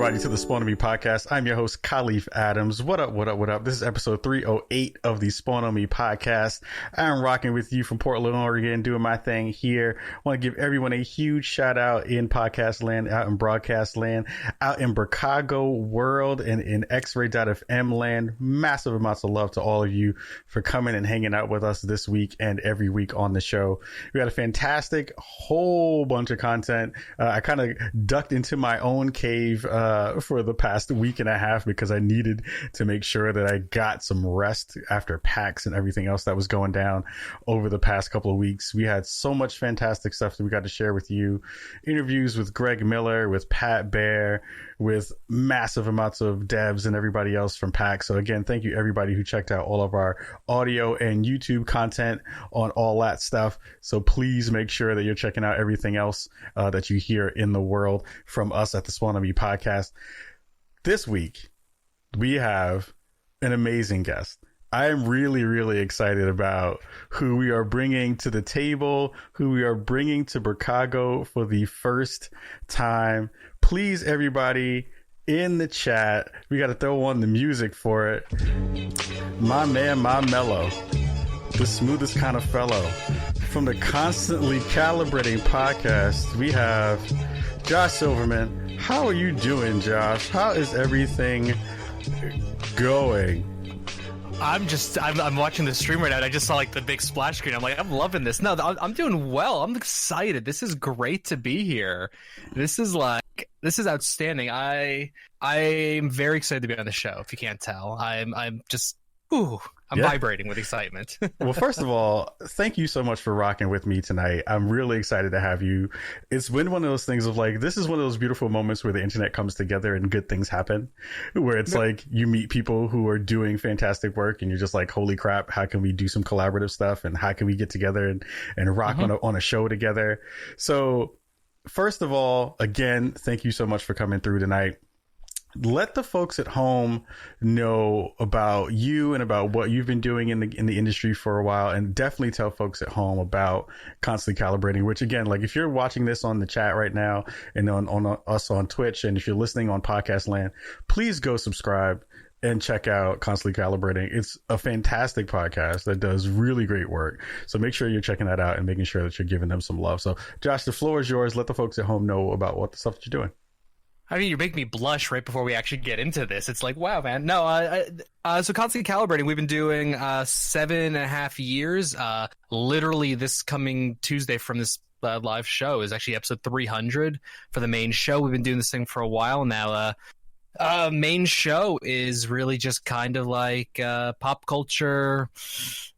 everybody, to the Spawn on Me podcast. I'm your host, Khalif Adams. What up, what up, what up? This is episode 308 of the Spawn on Me podcast. I'm rocking with you from Portland, Oregon, doing my thing here. I want to give everyone a huge shout out in podcast land, out in broadcast land, out in Chicago world, and in X-Ray.fm land. Massive amounts of love to all of you for coming and hanging out with us this week and every week on the show. We got a fantastic whole bunch of content. I kind of ducked into my own cave for the past week and a half because I needed to make sure that I got some rest after PAX and everything else that was going down over the past couple of weeks. We had so much fantastic stuff that we got to share with you. Interviews with Greg Miller, with Pat Bear, with massive amounts of devs and everybody else from PAX. So again, thank you everybody who checked out all of our audio and YouTube content on all that stuff. So please make sure that you're checking out everything else that you hear in the world from us at the Spawn on Me podcast. This week, we have an amazing guest. I am really, really excited about who we are bringing to the table, who we are bringing to Chicago for the first time. Please, everybody in the chat, we got to throw on the music for it. My man, my mellow, the smoothest kind of fellow. From the Constantly Calibrating podcast, we have Josh Silverman. How are you doing, Josh? How is everything going? I'm watching the stream right now, and I just saw like the big splash screen. I'm like, I'm loving this. No, I'm doing well. I'm excited. This is great to be here. This is outstanding. I'm very excited to be on the show. If you can't tell, I'm just vibrating with excitement. Well, first of all, thank you so much for rocking with me tonight. I'm really excited to have you. It's been one of those things of like, this is one of those beautiful moments where the internet comes together and good things happen, where it's like you meet people who are doing fantastic work and you're just like, holy crap, how can we do some collaborative stuff and how can we get together and rock on a show together? So first of all, again, thank you so much for coming through tonight. Let the folks at home know about you and about what you've been doing in the industry for a while, and definitely tell folks at home about Constantly Calibrating, which again, like if you're watching this on the chat right now and on us on Twitch, and if you're listening on podcast land, please go subscribe and check out Constantly Calibrating. It's a fantastic podcast that does really great work. So make sure you're checking that out and making sure that you're giving them some love. So Josh, the floor is yours. Let the folks at home know about what the stuff that you're doing. I mean, you make me blush right before we actually get into this. It's like, wow, man. No, so Constantly Calibrating, we've been doing 7.5 years. Literally this coming Tuesday from this live show is actually episode 300 for the main show. We've been doing this thing for a while now. Main show is really just kind of like pop culture,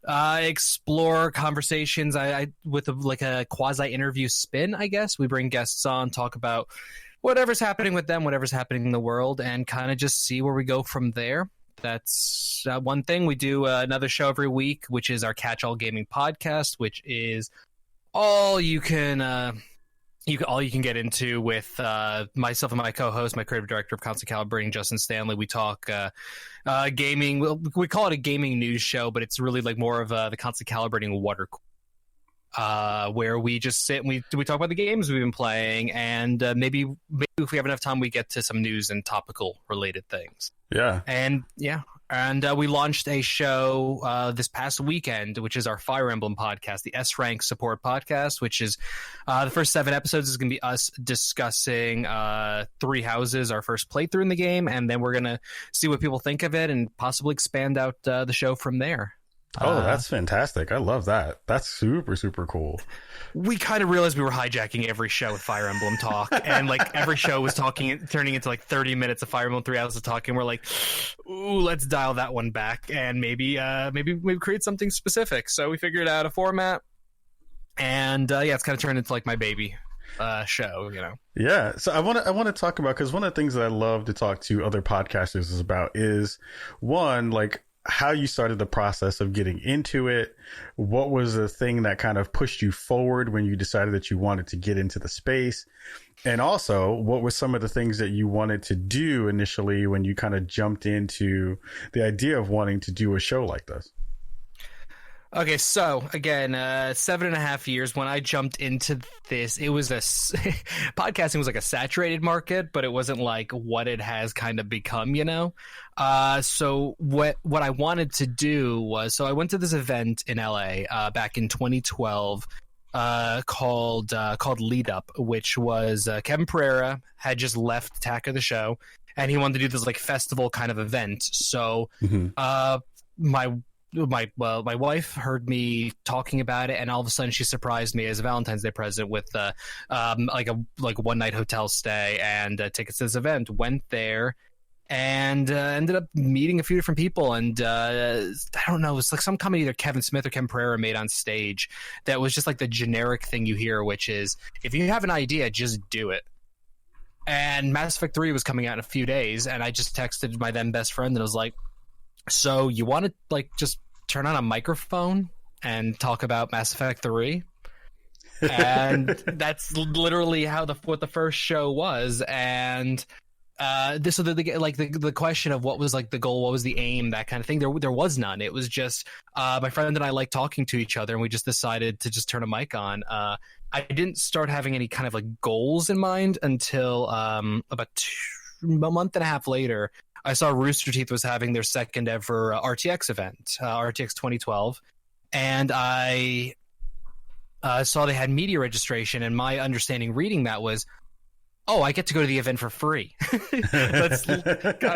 explore conversations with a quasi interview spin, I guess. We bring guests on, talk about whatever's happening with them, whatever's happening in the world, and kind of just see where we go from there. That's one thing. We do another show every week, which is our Catch-All Gaming podcast, which is all you can get into with myself and my co-host, my creative director of Constantly Calibrating, Justin Stanley. We talk gaming. We call it a gaming news show, but it's really like more of the Constantly Calibrating water cooler. Where we just sit and we talk about the games we've been playing, and maybe if we have enough time, we get to some news and topical related things. And we launched a show this past weekend, which is our Fire Emblem podcast, the S Rank Support podcast, which is the first 7 episodes is going to be us discussing Three Houses, our first playthrough in the game, and then we're going to see what people think of it and possibly expand out the show from there. Oh, that's fantastic. I love that. That's super, super cool. We kind of realized we were hijacking every show with Fire Emblem talk, and like every show was turning into like 30 minutes of Fire Emblem, 3 hours of talking. We're like, ooh, let's dial that one back and maybe create something specific. So we figured out a format, and it's kind of turned into like my baby show, you know. Yeah, so I want to talk about, because one of the things that I love to talk to other podcasters is about is, one, like, how you started the process of getting into it. What was the thing that kind of pushed you forward when you decided that you wanted to get into the space? And also, what were some of the things that you wanted to do initially when you kind of jumped into the idea of wanting to do a show like this? Okay, so again, 7.5 years. When I jumped into this, it was podcasting was like a saturated market, but it wasn't like what it has kind of become, you know. So what I wanted to do was, so I went to this event in LA back in 2012 called Lead Up, which was Kevin Pereira had just left Attack of the Show, and he wanted to do this like festival kind of event. So my wife heard me talking about it, and all of a sudden she surprised me as a Valentine's Day present with like a one night hotel stay and tickets to this event. Went there and ended up meeting a few different people, and I don't know, it was like some comment either Kevin Smith or Ken Pereira made on stage that was just like the generic thing you hear, which is if you have an idea, just do it. And Mass Effect 3 was coming out in a few days, and I just texted my then best friend and I was like, so you want to like just turn on a microphone and talk about Mass Effect 3? And that's literally how what the first show was. And the question of what was like the goal, what was the aim, that kind of thing, there was none. It was just my friend and I like talking to each other, and we just decided to just turn a mic on. I didn't start having any kind of like goals in mind until about a month and a half later. I saw Rooster Teeth was having their second ever RTX event, RTX 2012, and I saw they had media registration, and my understanding reading that was, oh, I get to go to the event for free. I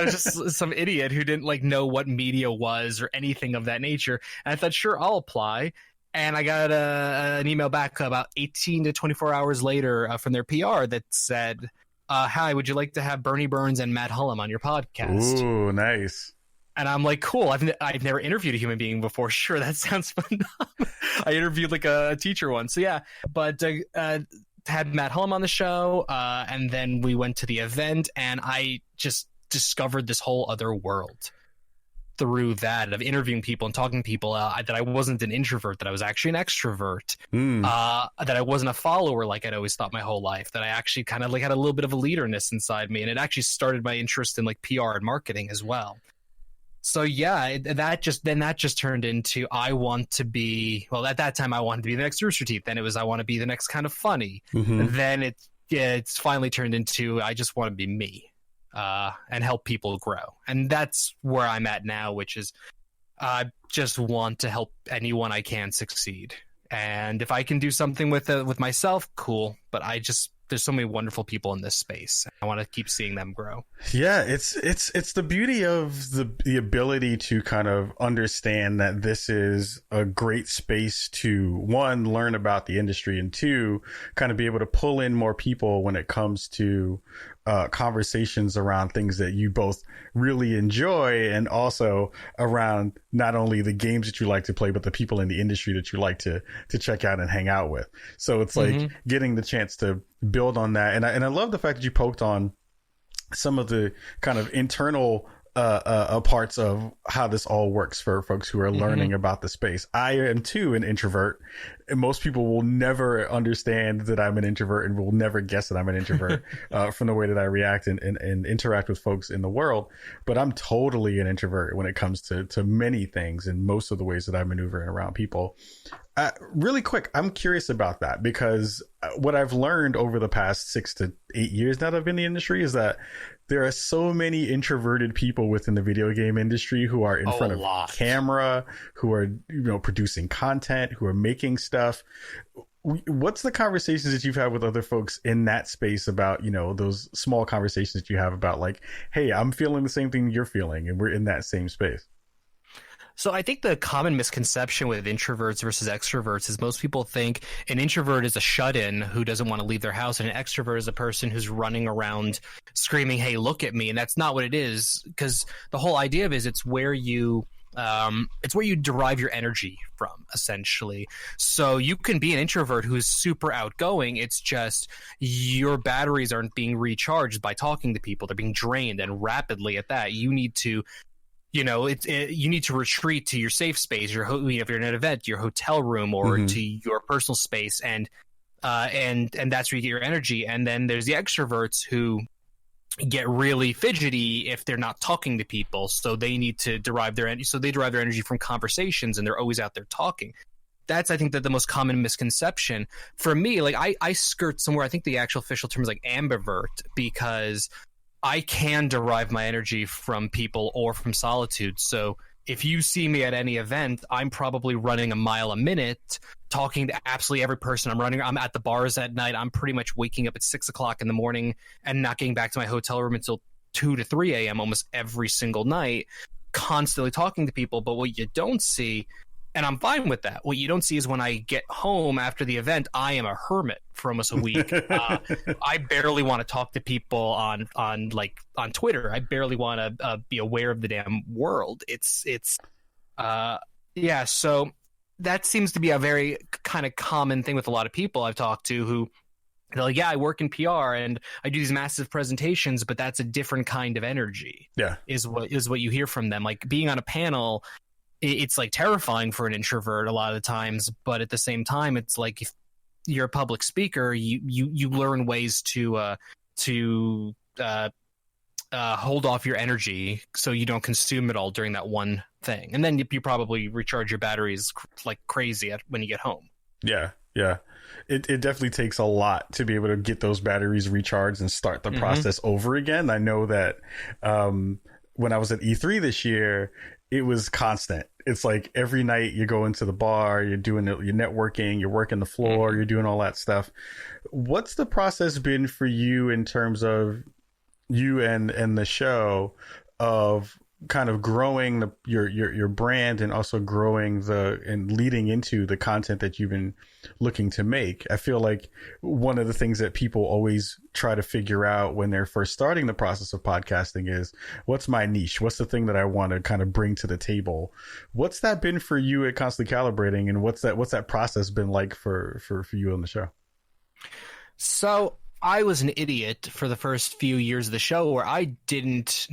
was just some idiot who didn't like know what media was or anything of that nature. And I thought, sure, I'll apply. And I got an email back about 18 to 24 hours later from their PR that said, hi, would you like to have Bernie Burns and Matt Hullum on your podcast? Ooh, nice. And I'm like, cool. I've never interviewed a human being before. Sure, that sounds fun. I interviewed like a teacher once. So yeah, but had Matt Hullum on the show, and then we went to the event, and I just discovered this whole other world through that of interviewing people and talking to people, that I wasn't an introvert, that I was actually an extrovert, that I wasn't a follower like I'd always thought my whole life, that I actually kind of like had a little bit of a leaderness inside me, and it actually started my interest in like PR and marketing as well. So yeah, that just turned into I want to be, well, at that time I wanted to be the next Rooster Teeth. Then it was I want to be the next kind of funny. And then it's finally turned into I just want to be me, and help people grow. And that's where I'm at now, which is I just want to help anyone I can succeed. And if I can do something with myself, cool. But there's so many wonderful people in this space. I want to keep seeing them grow. Yeah, it's the beauty of the ability to kind of understand that this is a great space to, one, learn about the industry, and two, kind of be able to pull in more people when it comes to conversations around things that you both really enjoy, and also around not only the games that you like to play, but the people in the industry that you like to check out and hang out with. So it's like getting the chance to build on that. And I love the fact that you poked on some of the kind of internal parts of how this all works for folks who are learning about the space. I am too an introvert, and most people will never understand that I'm an introvert and will never guess that I'm an introvert from the way that I react and interact with folks in the world. But I'm totally an introvert when it comes to many things, and most of the ways that I maneuver around people. Really quick, I'm curious about that, because what I've learned over the past 6 to 8 years now that I've been in the industry is that there are so many introverted people within the video game industry who are in front of camera, who are, producing content, who are making stuff. What's the conversations that you've had with other folks in that space about, those small conversations that you have about like, hey, I'm feeling the same thing you're feeling, and we're in that same space? So I think the common misconception with introverts versus extroverts is most people think an introvert is a shut-in who doesn't want to leave their house, and an extrovert is a person who's running around screaming, hey, look at me. And that's not what it is, because the whole idea of it is it's where you derive your energy from, essentially. So you can be an introvert who's super outgoing. It's just your batteries aren't being recharged by talking to people. They're being drained, and rapidly at that. You need to you need to retreat to your safe space, if you're in an event, your hotel room, or to your personal space, and that's where you get your energy. And then there's the extroverts who get really fidgety if they're not talking to people. So they need to derive their energy. So they derive their energy from conversations, and they're always out there talking. That's, I think, that the most common misconception for me. Like I skirt somewhere. I think the actual official term is like ambivert, because I can derive my energy from people or from solitude. So if you see me at any event, I'm probably running a mile a minute, talking to absolutely every person I'm running. I'm at the bars at night. I'm pretty much waking up at 6 o'clock in the morning and not getting back to my hotel room until 2 to 3 a.m. almost every single night, constantly talking to people. But what you don't see, and I'm fine with that, what you don't see is when I get home after the event, I am a hermit for almost a week. I barely want to talk to people on Twitter. I barely want to be aware of the damn world. So that seems to be a very kind of common thing with a lot of people I've talked to who they're like, yeah, I work in PR and I do these massive presentations, but that's a different kind of energy. Yeah, is what you hear from them. Like being on a panel, it's like terrifying for an introvert a lot of the times, but at the same time, it's like if you're a public speaker, you learn ways to hold off your energy so you don't consume it all during that one thing, and then you probably recharge your batteries like crazy when you get home. Yeah. It definitely takes a lot to be able to get those batteries recharged and start the process over again. I know that when I was at E3 this year, it was constant. It's like every night you go into the bar, you're networking, you're working the floor, you're doing all that stuff. What's the process been for you in terms of you and the show of kind of growing your brand and also growing and leading into the content that you've been looking to make? I feel like one of the things that people always try to figure out when they're first starting the process of podcasting is, what's my niche? What's the thing that I want to kind of bring to the table? What's that been for you at Constantly Calibrating, and what's that process been like for you on the show? So I was an idiot for the first few years of the show where I didn't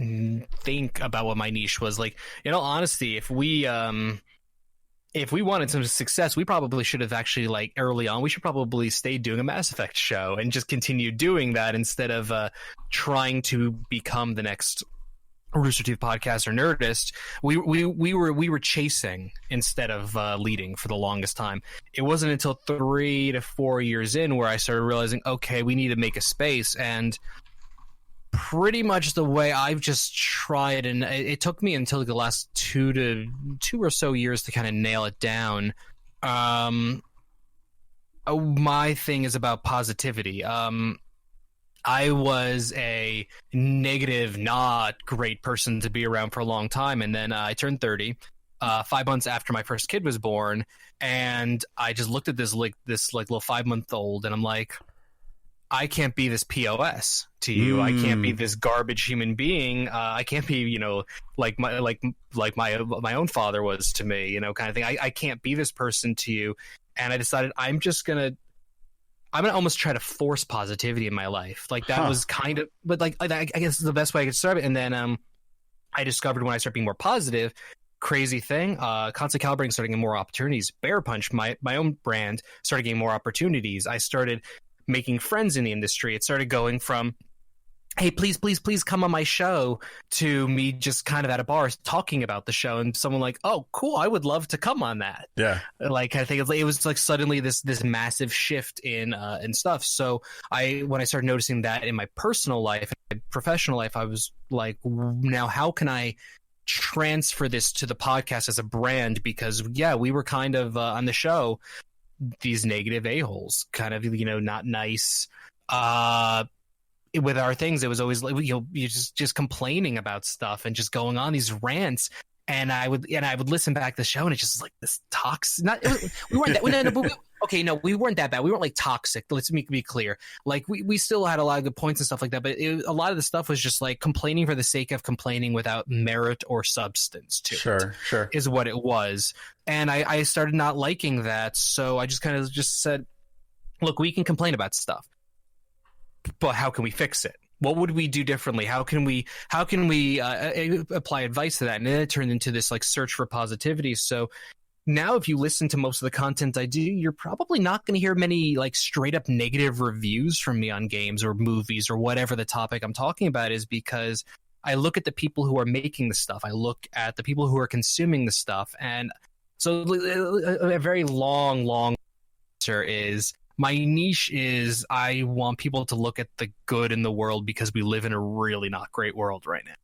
think about what my niche was. Like, in all honesty, if we wanted some success, we probably should have actually, like, early on, we should probably stay doing a Mass Effect show and just continue doing that instead of trying to become the next Rooster Teeth podcast or Nerdist. We were chasing instead of leading for the longest time. It wasn't until 3 to 4 years in where I started realizing, okay, we need to make a space. And pretty much the way I've just tried, and it took me until the last two or so years to kind of nail it down. My thing is about positivity. I was a negative, not great person to be around for a long time. And then I turned 30, 5 months after my first kid was born. And I just looked at this little 5-month-old, and I'm like, I can't be this POS to you. I can't be this garbage human being. I can't be, like my own father was to me, kind of thing. I can't be this person to you. And I decided I'm going to almost try to force positivity in my life. Like that was kind of, but like, I guess the best way I could start it. And then I discovered when I started being more positive, crazy thing, Constantly Calibrating started getting more opportunities. Bear Punch, my own brand, started getting more opportunities. I started making friends in the industry. It started going from, hey, please come on my show, to me just kind of at a bar talking about the show, and someone like, oh, cool, I would love to come on that. Yeah. Like, I think it was like suddenly this massive shift in stuff. So when I started noticing that in my personal life, and my professional life, I was like, now how can I transfer this to the podcast as a brand? Because we were kind of on the show, these negative a-holes, kind of, not nice, with our things. It was always like, you're just complaining about stuff and just going on these rants. And I would listen back to the show, and it's just like this toxic. We weren't that. We weren't that bad. We weren't like toxic. Let's be clear. Like we still had a lot of good points and stuff like that. But a lot of the stuff was just like complaining for the sake of complaining without merit or substance to it. Sure, is what it was. And I started not liking that. So I just kind of just said, look, we can complain about stuff, but how can we fix it? What would we do differently? How can we apply advice to that? And then it turned into this like search for positivity. So now if you listen to most of the content I do, you're probably not going to hear many like straight up negative reviews from me on games or movies or whatever the topic I'm talking about is, because I look at the people who are making the stuff. I look at the people who are consuming the stuff. And so a very long answer is, my niche is I want people to look at the good in the world, because we live in a really not great world right now.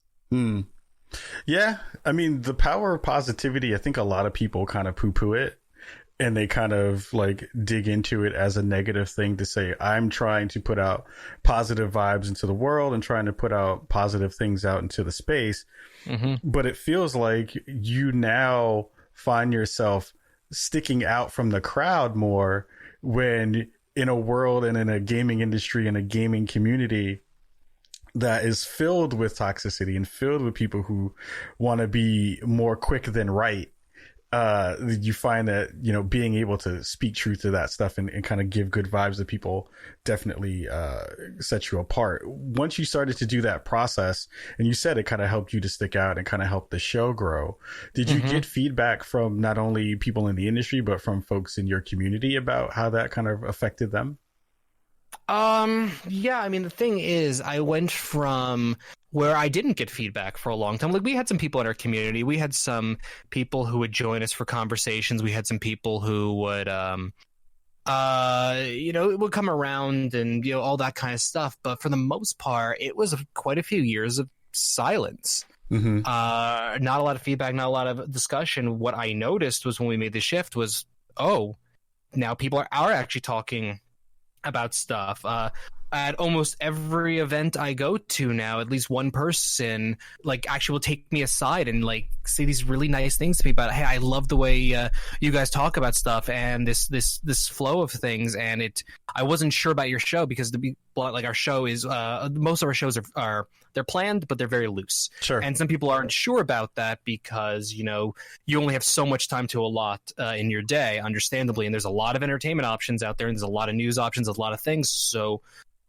Yeah, I mean, the power of positivity, I think a lot of people kind of poo-poo it, and they kind of like dig into it as a negative thing to say, I'm trying to put out positive vibes into the world and trying to put out positive things out into the space. But it feels like you now find yourself sticking out from the crowd more when in a world and in a gaming industry and a gaming community that is filled with toxicity and filled with people who want to be more quick than right. You find that, you know, being able to speak truth to that stuff and kind of give good vibes to people definitely sets you apart. Once you started to do that process, and you said it kind of helped you to stick out and kind of help the show grow, did you get feedback from not only people in the industry, but from folks in your community about how that kind of affected them? Yeah, I mean, the thing is, I went from where I didn't get feedback for a long time. Like, we had some people in our community. We had some people who would join us for conversations. We had some people who would, would come around and, you know, all that kind of stuff. But for the most part, it was quite a few years of silence. Not a lot of feedback, not a lot of discussion. What I noticed was when we made the shift was, now people are actually talking about stuff. At almost every event I go to now, at least one person like actually will take me aside and like say these really nice things to me about, hey, I love the way you guys talk about stuff and this flow of things. And I wasn't sure about your show, because like our show is most of our shows are they're planned, but they're very loose. Sure. And some people aren't sure about that because, you know, you only have so much time to allot in your day, understandably. And there's a lot of entertainment options out there, and there's a lot of news options, a lot of things. So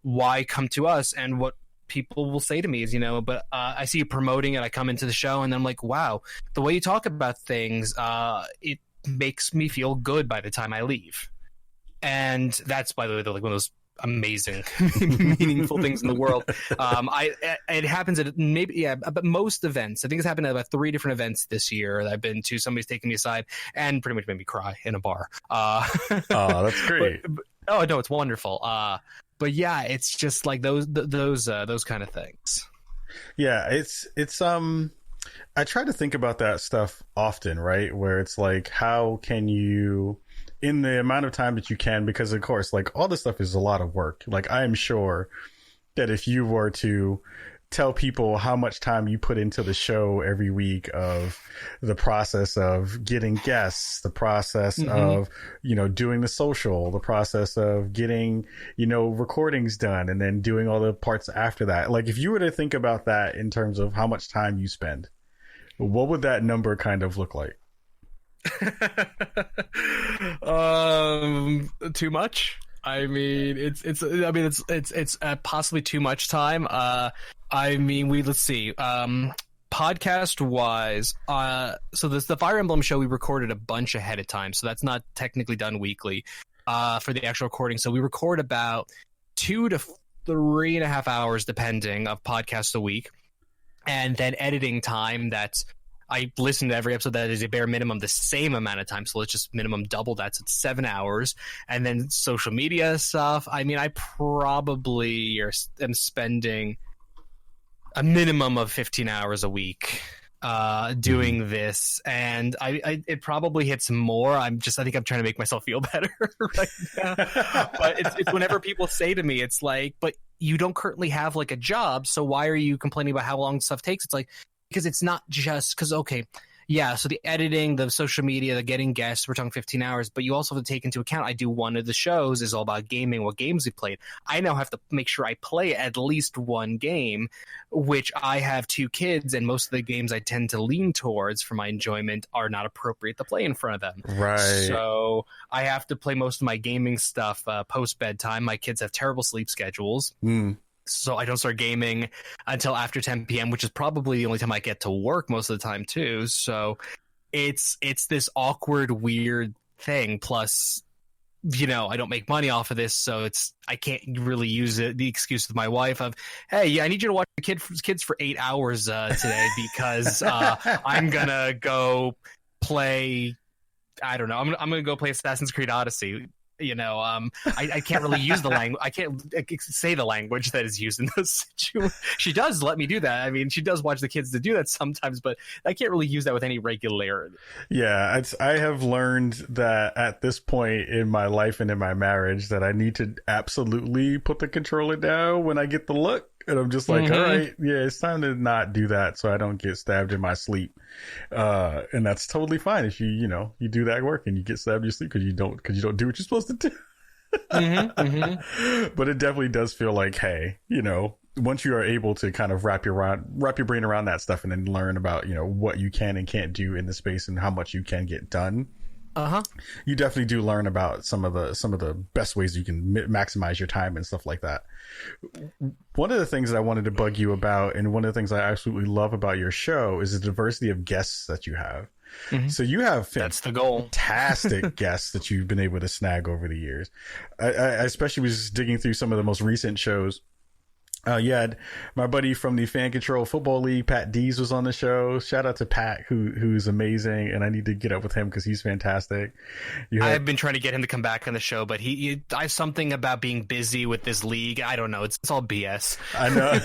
why come to us? And what people will say to me is, you know, but I see you promoting it. I come into the show and I'm like, wow, the way you talk about things, it makes me feel good by the time I leave. And that's, by the way, like one of those amazing meaningful things in the world. It happens at but most events. I think it's happened at about 3 different events this year that I've been to. Somebody's taken me aside and pretty much made me cry in a bar. Oh, that's great. Oh no, it's wonderful. But yeah, it's just like those kind of things. Yeah, it's I try to think about that stuff often, right? Where it's like, how can you, in the amount of time that you can, because of course, like all this stuff is a lot of work. Like I am sure that if you were to tell people how much time you put into the show every week, of the process of getting guests, the process of, you know, doing the social, the process of getting, you know, recordings done, and then doing all the parts after that. Like if you were to think about that in terms of how much time you spend, what would that number kind of look like? Too much. I mean, it's possibly too much time. I mean, let's see. Podcast wise, so the Fire Emblem show, we recorded a bunch ahead of time, so that's not technically done weekly for the actual recording. So we record about 2 to 3.5 hours, depending, of podcasts a week, and then editing time. I listen to every episode. That is a bare minimum the same amount of time. So let's just minimum double that. So it's 7 hours. And then social media stuff. I mean, I probably am spending a minimum of 15 hours a week doing this. And it probably hits more. I think I'm trying to make myself feel better right now. But it's whenever people say to me, it's like, but you don't currently have like a job, so why are you complaining about how long stuff takes? It's like, because it's not just because, okay, yeah, so the editing, the social media, the getting guests, we're talking 15 hours, but you also have to take into account, I do one of the shows is all about gaming, what games we played. I now have to make sure I play at least one game, which I have 2 kids, and most of the games I tend to lean towards for my enjoyment are not appropriate to play in front of them. Right. So I have to play most of my gaming stuff post-bedtime. My kids have terrible sleep schedules. So I don't start gaming until after 10 p.m., which is probably the only time I get to work most of the time too. So it's this awkward, weird thing. Plus, I don't make money off of this, so I can't really use the excuse with my wife of, hey, yeah, I need you to watch the kids for 8 hours today because I'm gonna go play. I don't know. I'm gonna go play Assassin's Creed Odyssey. I can't really use the language. I can't say the language that is used in those situations. She does let me do that. I mean, she does watch the kids to do that sometimes, but I can't really use that with any regularity. Yeah, I have learned that at this point in my life and in my marriage that I need to absolutely put the controller down when I get the look. And I'm just like, all right, yeah, it's time to not do that so I don't get stabbed in my sleep. And that's totally fine if you do that work and you get stabbed in your sleep because you don't do what you're supposed to do. But it definitely does feel like, hey, once you are able to kind of wrap your brain around that stuff and then learn about, what you can and can't do in the space and how much you can get done. You definitely do learn about some of the best ways you can maximize your time and stuff like that. One of the things that I wanted to bug you about, and one of the things I absolutely love about your show, is the diversity of guests that you have. So you have that's the goal. Fantastic guests that you've been able to snag over the years. I especially was digging through some of the most recent shows. You had my buddy from the Fan Control Football League, Pat Dees, was on the show. Shout out to Pat, who's amazing, and I need to get up with him because he's fantastic. I've been trying to get him to come back on the show, but he I have something about being busy with this league. I don't know. It's all BS. I know.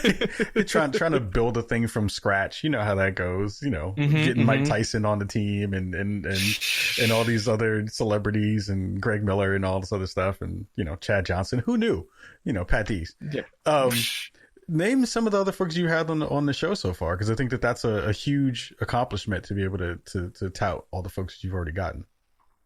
trying to build a thing from scratch. You know how that goes. Getting Mike Tyson on the team and all these other celebrities and Greg Miller and all this other stuff and Chad Johnson. Who knew? Pat Dees. Yeah. Name some of the other folks you had on the show so far, because I think that's a huge accomplishment to be able to tout all the folks that you've already gotten.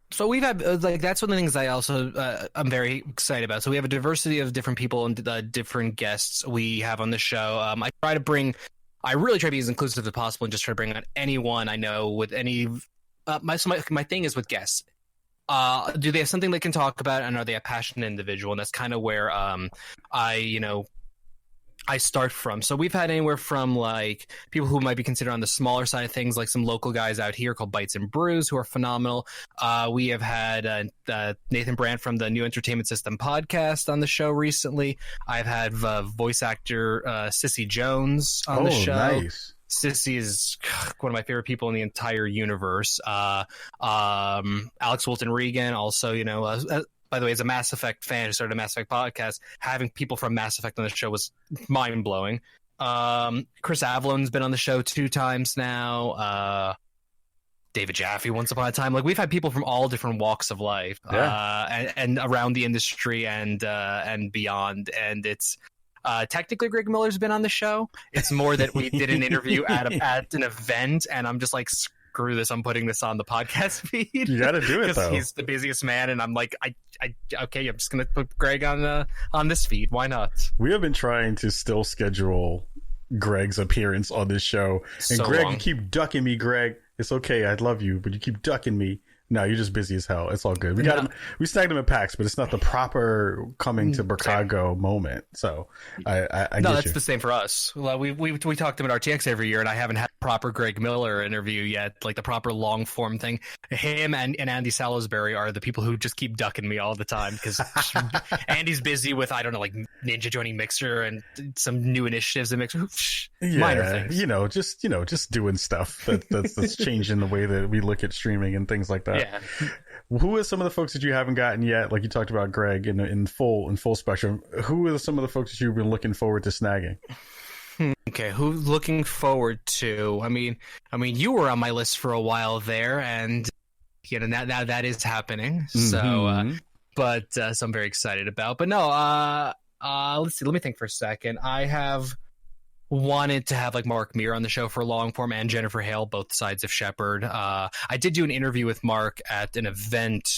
So we've had that's one of the things I also I'm very excited about. So we have a diversity of different people and different guests we have on the show. I really try to be as inclusive as possible and just try to bring on anyone I know with any. My thing is with guests. Do they have something they can talk about, and are they a passionate individual? And that's kind of where I start from. So we've had anywhere from like people who might be considered on the smaller side of things, like some local guys out here called Bites and Brews, who are phenomenal. We have had Nathan Brandt from the New Entertainment System podcast on the show recently. I've had voice actor Sissy Jones on the show. Nice. Sissy is one of my favorite people in the entire universe. Alex Wilton Regan, also, by the way, as a Mass Effect fan who started a Mass Effect podcast, having people from Mass Effect on the show was mind-blowing. Chris Avlon's been on the show 2 times now. David Jaffe once upon a time. Like, we've had people from all different walks of life, and around the industry and beyond. And it's technically Greg Miller's been on the show. It's more that we did an interview at an event, and I'm just like, screw this, I'm putting this on the podcast feed. You gotta do it though. He's the busiest man, and I'm like, okay, I'm just gonna put Greg on this feed. Why not? We have been trying to still schedule Greg's appearance on this show, and so Greg, long. You keep ducking me, Greg. It's okay, I love you, but you keep ducking me. No, you're just busy as hell. It's all good. We got him. We snagged him at PAX, but it's not the proper coming to Chicago moment. So I no, get that's you. the same for us. Well, we talk to him at RTX every year, and I haven't had a proper Greg Miller interview yet, like the proper long form thing. Him and Andy Salisbury are the people who just keep ducking me all the time because Andy's busy with, I don't know, like Ninja joining Mixer and some new initiatives in Mixer. Minor things. Just doing stuff that's changing the way that we look at streaming and things like that. Yeah. Who are some of the folks that you haven't gotten yet? Like you talked about Greg in full spectrum. Who are some of the folks that you've been looking forward to snagging? Okay, who looking forward to? I mean, you were on my list for a while there, and now that is happening. So, so I'm very excited about. But no, let's see. Let me think for a second. I have wanted to have like Mark Meir on the show for long form, and Jennifer Hale, both sides of Shepherd. I did do an interview with Mark at an event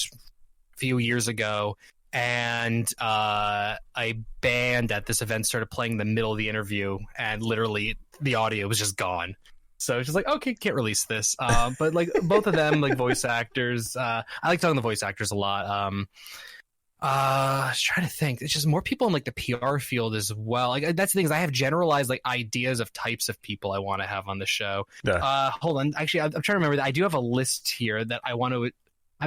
a few years ago, and a band at this event started playing in the middle of the interview, and literally the audio was just gone. So it's just like, okay, can't release this. But like both of them, like voice actors, I like talking to voice actors a lot. I was trying to think. It's just more people in like the PR field as well. Like that's the thing is I have generalized like ideas of types of people I want to have on the show. Yeah. Hold on. Actually, I'm trying to remember that I do have a list here that I want to.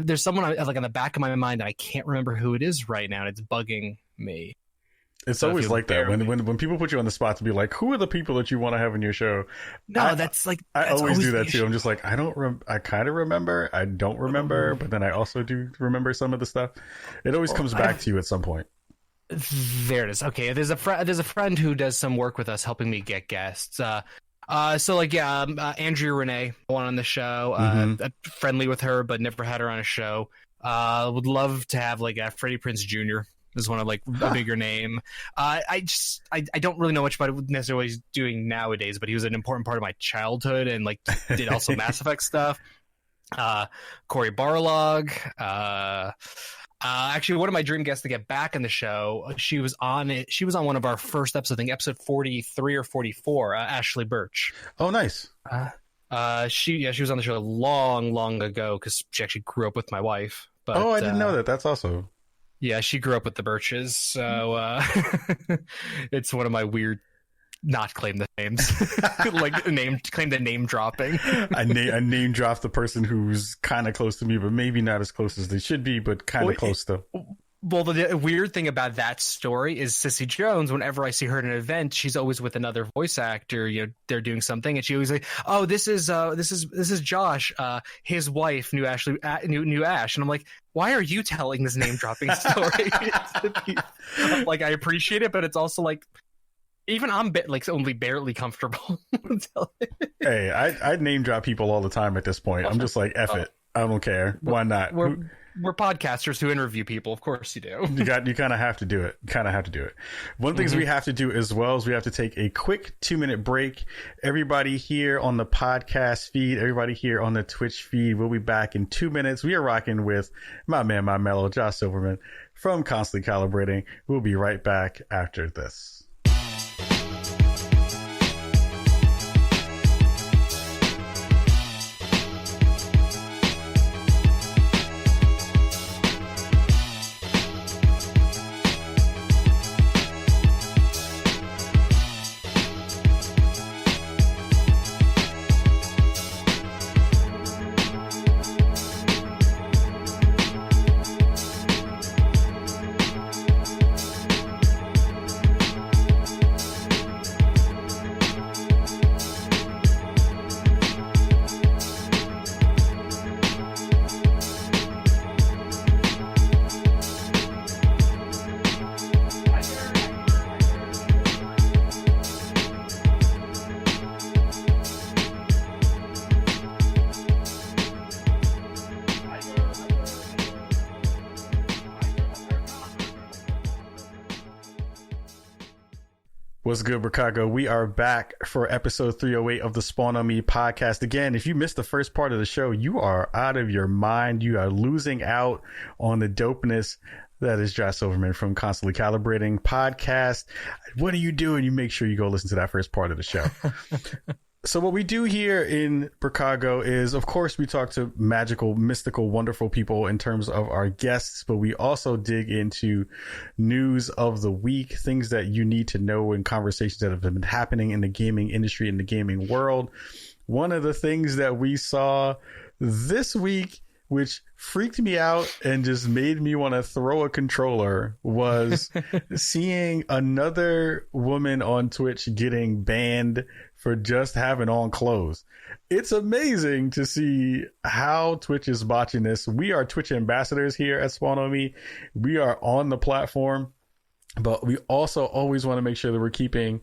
There's someone like on the back of my mind that I can't remember who it is right now, and it's bugging me. It's So if always you like that bear when people put you on the spot to be like, who are the people that you want to have in your show? No, that's that's always do the that too. I'm just like, I kind of remember, I don't remember, but then I also do remember some of the stuff. It always comes back to you at some point. There it is. Okay, there's a friend who does some work with us, helping me get guests. So like Andrea Renee, one on the show. Friendly with her, but never had her on a show. Would love to have like Freddie Prinze Jr. is one of like a bigger name. I don't really know much about necessarily what he's doing nowadays, but he was an important part of my childhood and like did also Mass Effect stuff. Corey Barlog. Actually, one of my dream guests to get back on the show, she was on it. She was on one of our first episodes, I think episode 43 or 44. Ashley Birch. Oh, nice. She was on the show long ago because she actually grew up with my wife. But, I didn't know that. That's also. Yeah, she grew up with the Birches, so it's one of my weird not claim the names, like claim the name dropping. I name drop the person who's kind of close to me, but maybe not as close as they should be, but kind of close to. Well, the weird thing about that story is Sissy Jones. Whenever I see her at an event, she's always with another voice actor. You know, they're doing something, and she always like, "Oh, this is Josh. His wife knew Ash, and I'm like, why are you telling this name dropping story? Like, I appreciate it, but it's also like, even I'm like only barely comfortable. Hey, I name drop people all the time at this point. I'm just like, F it. I don't care. Why not? We're podcasters who interview people. Of course you do. You kind of have to do it. One of the things we have to do as well is we have to take a quick 2-minute break. Everybody here on the podcast feed, everybody here on the Twitch feed, we'll be back in 2 minutes. We are rocking with my man, my mellow, Josh Silverman from Constantly Calibrating. We'll be right back after this. What's good, Chicago? We are back for episode 308 of the Spawn on Me podcast. Again, if you missed the first part of the show, you are out of your mind. You are losing out on the dopeness that is Josh Silverman from Constantly Calibrating podcast. What are you doing? You make sure you go listen to that first part of the show. So what we do here in Chicago is, of course, we talk to magical, mystical, wonderful people in terms of our guests, but we also dig into news of the week, things that you need to know in conversations that have been happening in the gaming industry, in the gaming world. One of the things that we saw this week, which freaked me out and just made me want to throw a controller, was seeing another woman on Twitch getting banned for just having on clothes. It's amazing to see how Twitch is botching this. We are Twitch ambassadors here at Spawn on Me. We are on the platform, but we also always want to make sure that we're keeping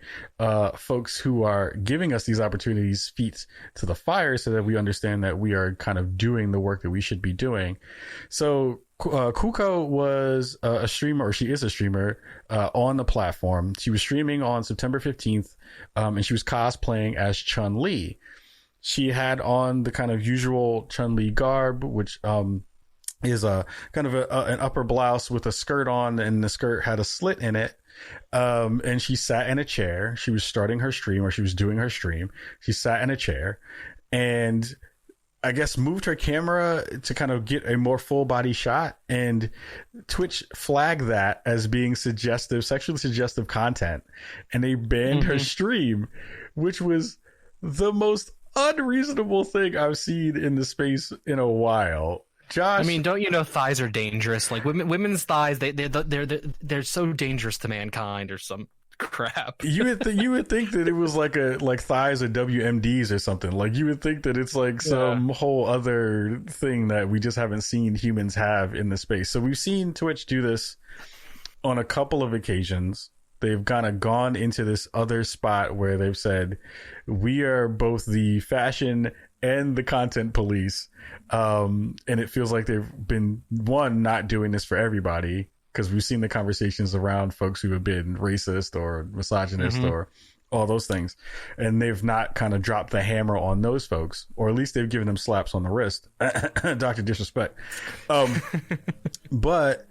folks who are giving us these opportunities feet to the fire so that we understand that we are kind of doing the work that we should be doing. So Kuko was a streamer, or she is a streamer on the platform. She was streaming on September 15th, and she was cosplaying as Chun-Li. She had on the kind of usual Chun-Li garb, which is a kind of an upper blouse with a skirt on, and the skirt had a slit in it. And she sat in a chair. She was starting her stream, or she was doing her stream. She sat in a chair, and I guess, moved her camera to kind of get a more full body shot, and Twitch flagged that as being sexually suggestive content, and they banned her stream, which was the most unreasonable thing I've seen in the space in a while. Josh, I mean, don't you know thighs are dangerous? Like women's thighs, they're so dangerous to mankind, or some crap. You would think that it was like thighs or WMDs or something. Like, you would think that it's like some whole other thing that we just haven't seen humans have in the space. So we've seen Twitch do this on a couple of occasions. They've kind of gone into this other spot where they've said, we are both the fashion and the content police. And it feels like they've been, not doing this for everybody, because we've seen the conversations around folks who have been racist or misogynist or all those things. And they've not kind of dropped the hammer on those folks, or at least they've given them slaps on the wrist. Dr. Disrespect. But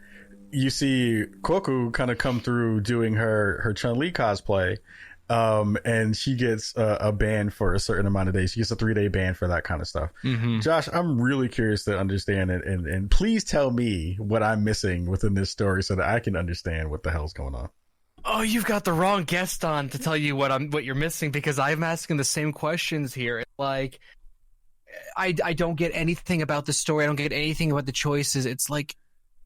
you see Koku kind of come through doing her Chun-Li cosplay. And she gets a ban for a certain amount of days. She gets a 3-day ban for that kind of stuff. Josh, I'm really curious to understand it, and please tell me what I'm missing within this story so that I can understand what the hell's going on. Oh, you've got the wrong guest on to tell you what you're missing, because I'm asking the same questions here. Like, I don't get anything about the story. I don't get anything about the choices. It's like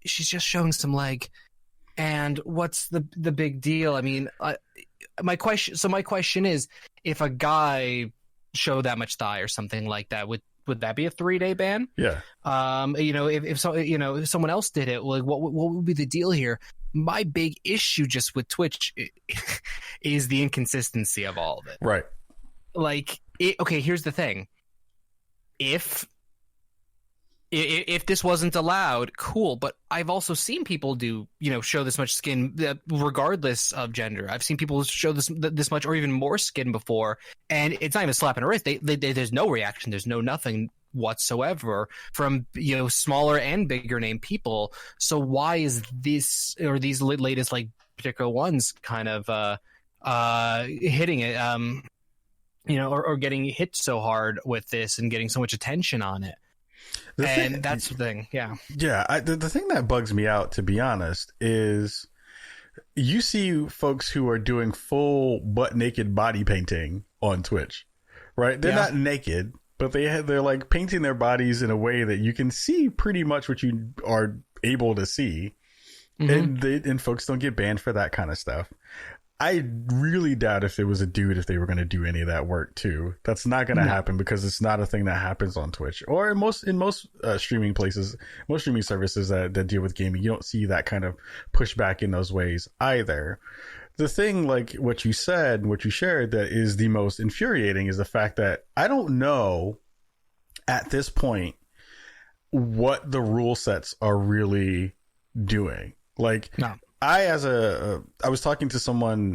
she's just showing some leg, and what's the big deal? I mean, my question is, if a guy showed that much thigh or something like that, would that be a 3-day ban? Yeah. If someone else did it, like, what would be the deal here? My big issue just with Twitch is the inconsistency of all of it. Right. Like, okay, here's the thing. If this wasn't allowed, cool. But I've also seen people show this much skin regardless of gender. I've seen people show this much or even more skin before, and it's not even a slap in the wrist. There's no reaction. There's no nothing whatsoever from smaller and bigger name people. So why is this, or these latest like particular ones, kind of hitting it? Or getting hit so hard with this and getting so much attention on it. That's the thing, yeah. Yeah, the thing that bugs me out, to be honest, is you see folks who are doing full butt-naked body painting on Twitch, right? They're not naked, but they're like painting their bodies in a way that you can see pretty much what you are able to see, and folks don't get banned for that kind of stuff. I really doubt if it was a dude, if they were going to do any of that work too. That's not going to happen, because it's not a thing that happens on Twitch or in most streaming places, most streaming services that deal with gaming. You don't see that kind of pushback in those ways either. The thing, like what you said, what you shared, that is the most infuriating is the fact that I don't know at this point what the rule sets are really doing. Like, no. I was talking to someone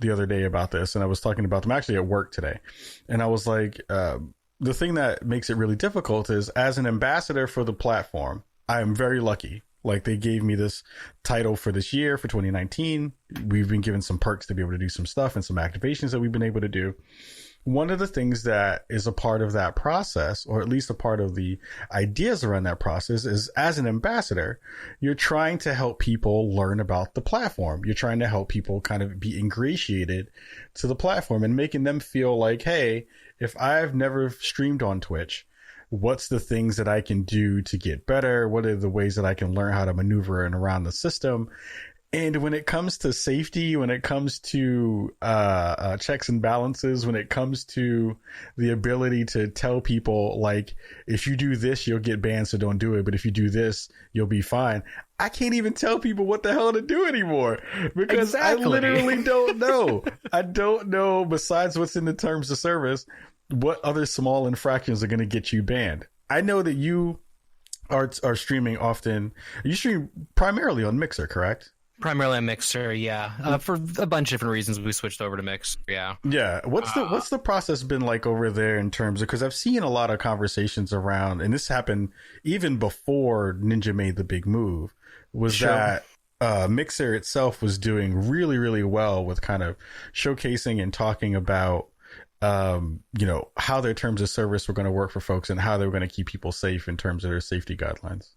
the other day about this, and I was talking about them actually at work today. And I was like, the thing that makes it really difficult is, as an ambassador for the platform, I am very lucky. Like, they gave me this title for this year, for 2019. We've been given some perks to be able to do some stuff and some activations that we've been able to do. One of the things that is a part of that process, or at least a part of the ideas around that process, is, as an ambassador, you're trying to help people learn about the platform. You're trying to help people kind of be ingratiated to the platform and making them feel like, hey, if I've never streamed on Twitch, what's the things that I can do to get better? What are the ways that I can learn how to maneuver and around the system? And when it comes to safety, when it comes to checks and balances, when it comes to the ability to tell people, like, if you do this, you'll get banned, so don't do it. But if you do this, you'll be fine. I can't even tell people what the hell to do anymore, because I literally don't know. I don't know, besides what's in the terms of service, what other small infractions are going to get you banned. I know that you are streaming often. You stream primarily on Mixer, correct? Primarily on Mixer, yeah. For a bunch of different reasons, we switched over to Mixer, yeah. Yeah. What's the process been like over there in terms of, because I've seen a lot of conversations around, and this happened even before Ninja made the big move, was that Mixer itself was doing really, really well with kind of showcasing and talking about how their terms of service were going to work for folks and how they were going to keep people safe in terms of their safety guidelines.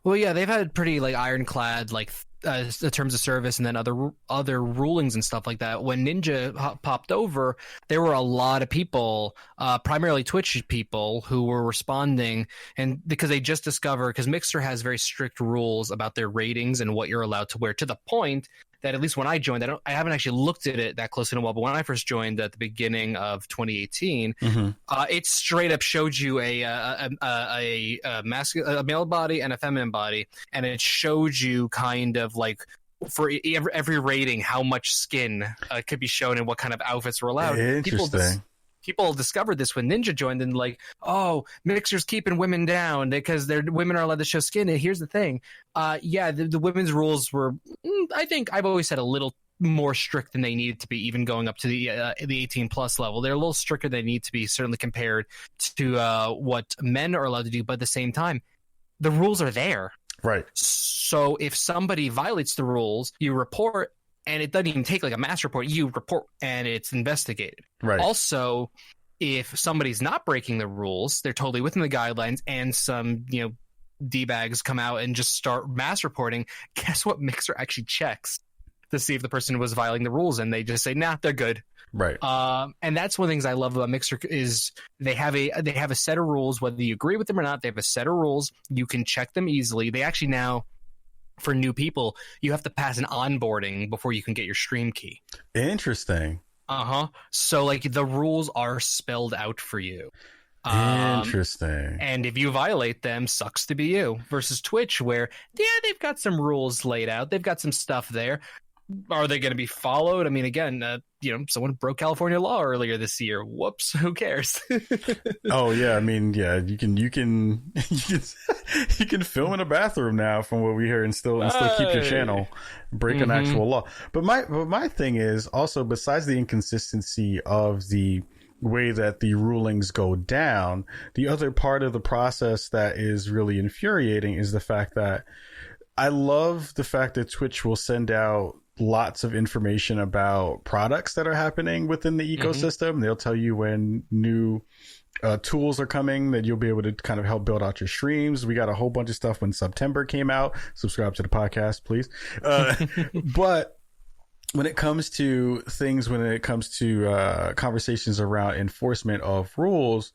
Well, yeah, they've had pretty like ironclad like the terms of service and then other rulings and stuff like that. When Ninja popped over, there were a lot of people, primarily Twitch people, who were responding, and because they just discovered, because Mixer has very strict rules about their ratings and what you're allowed to wear, to the point that at least when I joined, I haven't actually looked at it that close in a while, but when I first joined at the beginning of 2018, it straight up showed you a male body and a feminine body, and it showed you kind of like for every rating how much skin could be shown and what kind of outfits were allowed. Interesting. People discovered this when Ninja joined, and like, oh, Mixer's keeping women down because women are allowed to show skin. And here's the thing, the women's rules were, I think I've always said, a little more strict than they needed to be, even going up to the 18 plus level. They're a little stricter than they need to be, certainly compared to what men are allowed to do. But at the same time, the rules are there. Right. So if somebody violates the rules, you report. And it doesn't even take like a mass report. You report and it's investigated. Right. Also, if somebody's not breaking the rules, they're totally within the guidelines, and some, D-bags come out and just start mass reporting, guess what Mixer actually checks to see if the person was violating the rules, and they just say, nah, they're good. Right. And that's one of the things I love about Mixer is they have a set of rules, whether you agree with them or not. They have a set of rules. You can check them easily. They actually now, for new people, you have to pass an onboarding before you can get your stream key. Interesting. So like the rules are spelled out for you. Interesting. And if you violate them, sucks to be you. Versus Twitch, where they've got some rules laid out. They've got some stuff there. Are they going to be followed? I mean, again, someone broke California law earlier this year. Whoops, who cares? Oh yeah, I mean, yeah, you can you can film in a bathroom now, from what we hear, and still keep your channel, break an actual law. But my thing is also, besides the inconsistency of the way that the rulings go down, the other part of the process that is really infuriating is the fact that I love the fact that Twitch will send out lots of information about products that are happening within the ecosystem. They'll tell you when new tools are coming that you'll be able to kind of help build out your streams. We got a whole bunch of stuff when September came out. Subscribe to the podcast, please. But when it comes to conversations around enforcement of rules,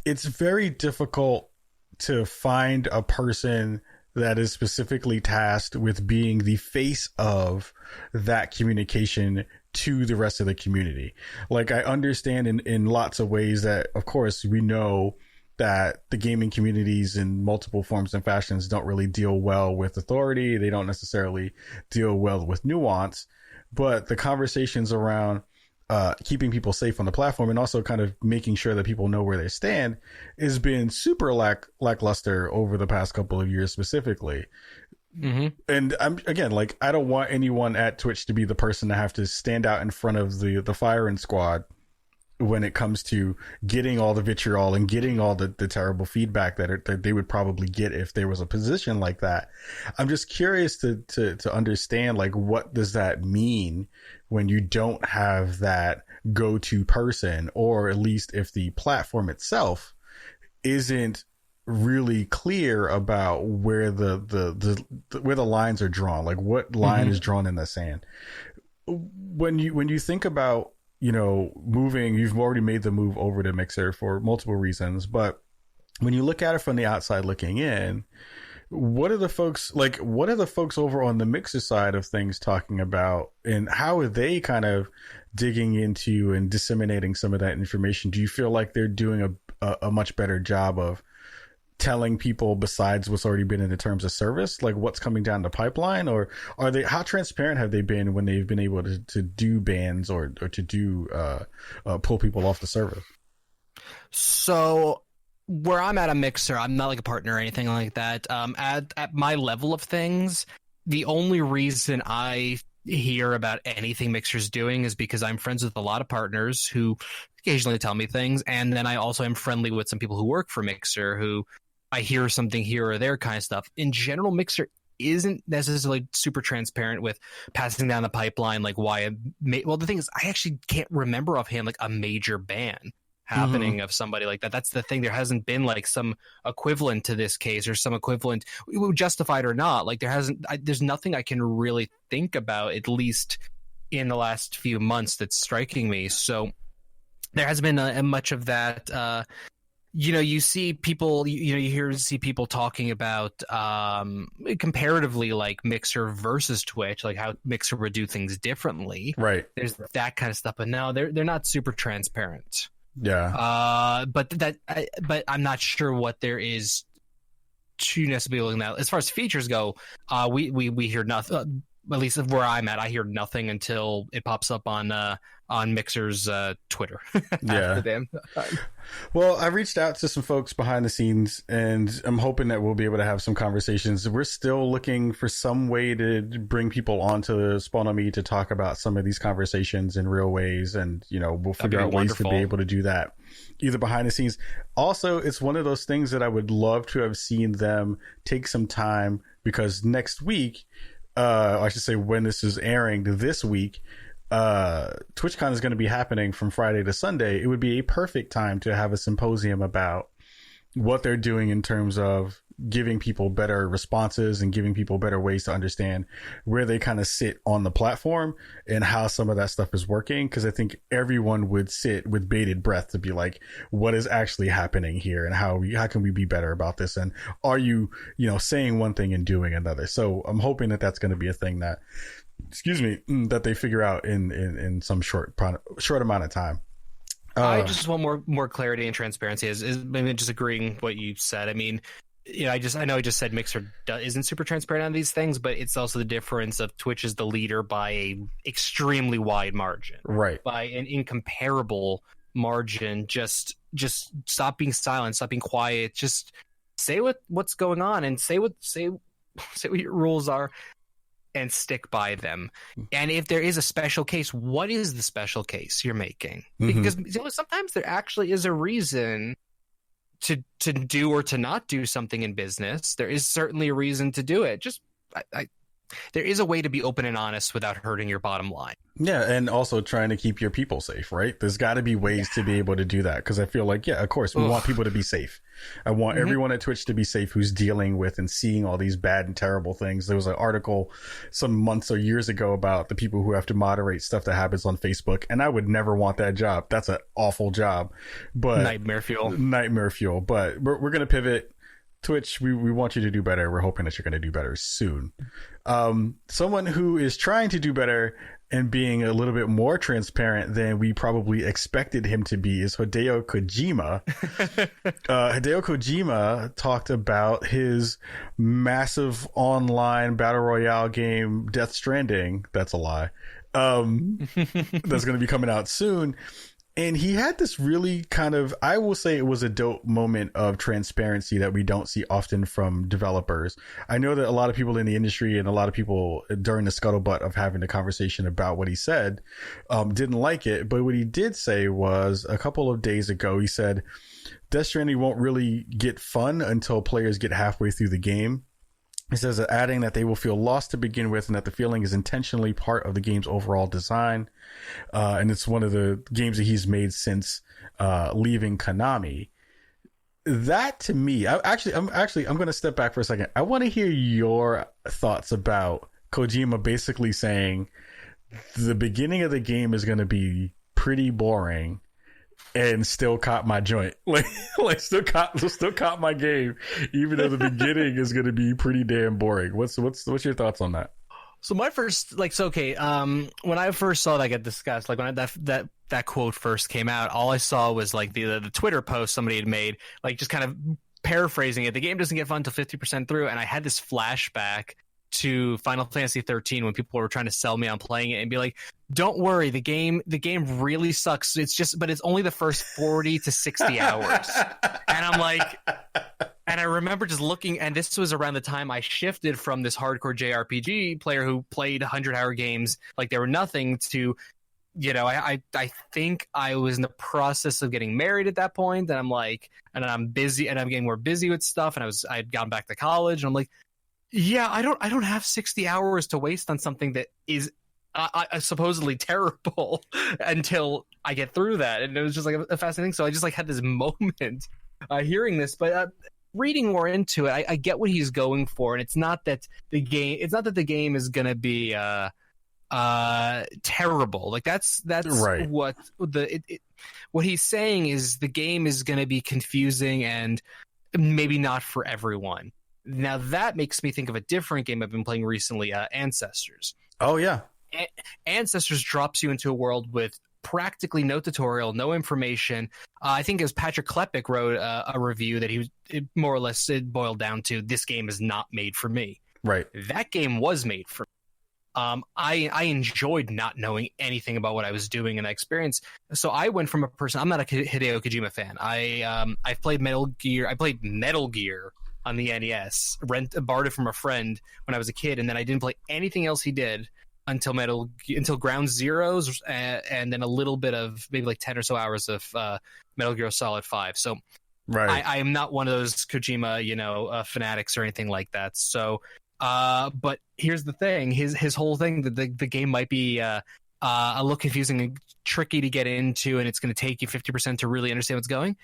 it's very difficult to find a person that is specifically tasked with being the face of that communication to the rest of the community. Like, I understand in lots of ways that, of course, we know that the gaming communities in multiple forms and fashions don't really deal well with authority. They don't necessarily deal well with nuance, but the conversations around keeping people safe on the platform and also kind of making sure that people know where they stand has been super lackluster over the past couple of years specifically. And I'm, again, like, I don't want anyone at Twitch to be the person to have to stand out in front of the firing squad when it comes to getting all the vitriol and getting all the terrible feedback that they would probably get if there was a position like that. I'm just curious to understand, like, what does that mean when you don't have that go-to person, or at least if the platform itself isn't really clear about where the lines are drawn, like what line is drawn in the sand. When you think about, moving, you've already made the move over to Mixer for multiple reasons, but when you look at it from the outside looking in, what are the folks over on the Mixer side of things talking about, and how are they kind of digging into and disseminating some of that information? Do you feel like they're doing a much better job of telling people, besides what's already been in the terms of service, like what's coming down the pipeline? Or how transparent have they been when they've been able to do bans or to do pull people off the service? So where I'm at a Mixer, I'm not like a partner or anything like that. At my level of things, the only reason I hear about anything Mixer's doing is because I'm friends with a lot of partners who occasionally tell me things, and then I also am friendly with some people who work for Mixer who I hear something here or there kind of stuff. In general, Mixer isn't necessarily super transparent with passing down the pipeline, like why well, the thing is, I actually can't remember offhand like a major ban happening of somebody like that. That's the thing. There hasn't been like some equivalent to this case or some equivalent, justified or not. Like there's nothing I can really think about, at least in the last few months, that's striking me. So there hasn't been much of that. You see people, you see people talking about comparatively like Mixer versus Twitch, like how Mixer would do things differently. Right. There's that kind of stuff, but no, they're not super transparent. Yeah. But I'm not sure what there is to necessarily looking at. As far as features go, we hear nothing. At least where I'm at, I hear nothing until it pops up on Mixer's Twitter. Yeah. Well, I reached out to some folks behind the scenes, and I'm hoping that we'll be able to have some conversations. We're still looking for some way to bring people onto Spawn on Me to talk about some of these conversations in real ways, and we'll figure out ways to be able to do that either behind the scenes. Also, it's one of those things that I would love to have seen them take some time, because next week, I should say when this is airing this week, TwitchCon is going to be happening from Friday to Sunday. It would be a perfect time to have a symposium about what they're doing in terms of giving people better responses and giving people better ways to understand where they kind of sit on the platform and how some of that stuff is working. Because I think everyone would sit with bated breath to be like, what is actually happening here, and how can we be better about this? And are you, saying one thing and doing another? So I'm hoping that that's going to be a thing that, that they figure out in some short amount of time. I just want more clarity and transparency. Is maybe just agreeing what you said. I mean, I know I just said Mixer isn't super transparent on these things, but it's also the difference of Twitch is the leader by a extremely wide margin, right? By an incomparable margin. Just stop being silent, stop being quiet. Just say what's going on, and say what your rules are, and stick by them. And if there is a special case, what is the special case you're making? Because sometimes there actually is a reason to do or to not do something in business. There is certainly a reason to do it. Just there is a way to be open and honest without hurting your bottom line. Yeah, and also trying to keep your people safe, right? There's got to be ways to be able to do that, because I feel like, yeah, of course, we want people to be safe. I want everyone at Twitch to be safe who's dealing with and seeing all these bad and terrible things. There was an article some months or years ago about the people who have to moderate stuff that happens on Facebook, and I would never want that job. That's an awful job. But Nightmare fuel. But we're going to pivot. Twitch, we want you to do better. We're hoping that you're going to do better soon. Someone who is trying to do better and being a little bit more transparent than we probably expected him to be is Hideo Kojima. Hideo Kojima talked about his massive online battle royale game, Death Stranding. That's a lie. That's going to be coming out soon. And he had this really kind of, I will say it was a dope moment of transparency that we don't see often from developers. I know that a lot of people in the industry and a lot of people during the scuttlebutt of having the conversation about what he said didn't like it. But what he did say was a couple of days ago, he said, Death Stranding won't really get fun until players get halfway through the game. He says, adding that they will feel lost to begin with and that the feeling is intentionally part of the game's overall design. And it's one of the games that he's made since leaving Konami. That to me, I'm going to step back for a second. I want to hear your thoughts about Kojima basically saying the beginning of the game is going to be pretty boring and still caught my joint, like still caught my game, even though the beginning is going to be pretty damn boring. What's your thoughts on that? So my first, when I first saw that get discussed, like when that quote first came out, all I saw was like the Twitter post somebody had made, like just kind of paraphrasing it. The game doesn't get fun until 50% through, and I had this flashback to Final Fantasy 13 when people were trying to sell me on playing it and be like, don't worry, the game really sucks. But it's only the first 40 to 60 hours. And I'm like, and I remember just looking, and this was around the time I shifted from this hardcore JRPG player who played 100-hour games like they were nothing to, I think I was in the process of getting married at that point, and I'm like, and I'm busy, and I'm getting more busy with stuff, and I had gone back to college, and I'm like, Yeah, I don't have 60 hours to waste on something that is supposedly terrible until I get through that. And it was just like a fascinating. So I just like had this moment hearing this, but reading more into it, I get what he's going for, and it's not that the game is gonna be terrible. Like that's Right. what he's saying is the game is gonna be confusing and maybe not for everyone. Now that makes me think of a different game I've been playing recently, Ancestors. Oh yeah. Ancestors drops you into a world with practically no tutorial, no information. I think it was Patrick Klepek wrote a review that it more or less it boiled down to, this game is not made for me. Right. That game was made for me. I enjoyed not knowing anything about what I was doing in that experience. So I went from a person, I'm not a Hideo Kojima fan. I've played Metal Gear. I played Metal Gear on the NES, borrowed it from a friend when I was a kid, and then I didn't play anything else he did until Ground Zeroes, and then a little bit of maybe like 10 or so hours of Metal Gear Solid 5. So Right. I am not one of those Kojima, fanatics or anything like that. So, but here's the thing: his whole thing that the game might be a little confusing and tricky to get into, and it's going to take you 50% to really understand what's going.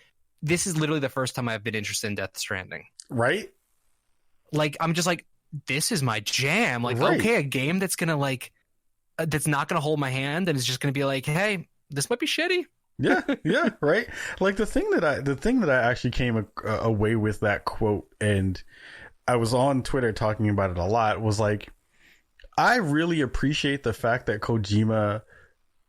This is literally the first time I've been interested in Death Stranding. Right. Like, I'm just like, this is my jam. Like, Right. okay, a game that's gonna that's not gonna hold my hand and is just gonna be like, hey, this might be shitty. Yeah, yeah, right. Like the thing that I actually came away with that quote, and I was on Twitter talking about it a lot, was like, I really appreciate the fact that Kojima,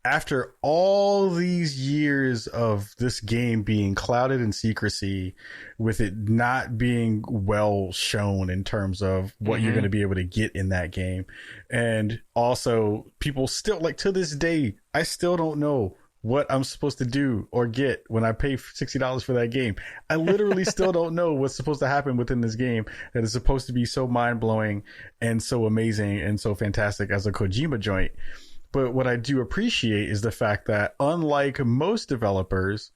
after all these years of this game being clouded in secrecy, with it not being well shown in terms of what you're going to be able to get in that game, and also people still, like, to this day, I still don't know what I'm supposed to do or get when I pay $60 for that game. I literally still don't know what's supposed to happen within this game that is supposed to be so mind-blowing and so amazing and so fantastic as a Kojima joint. But what I do appreciate is the fact that, unlike most developers,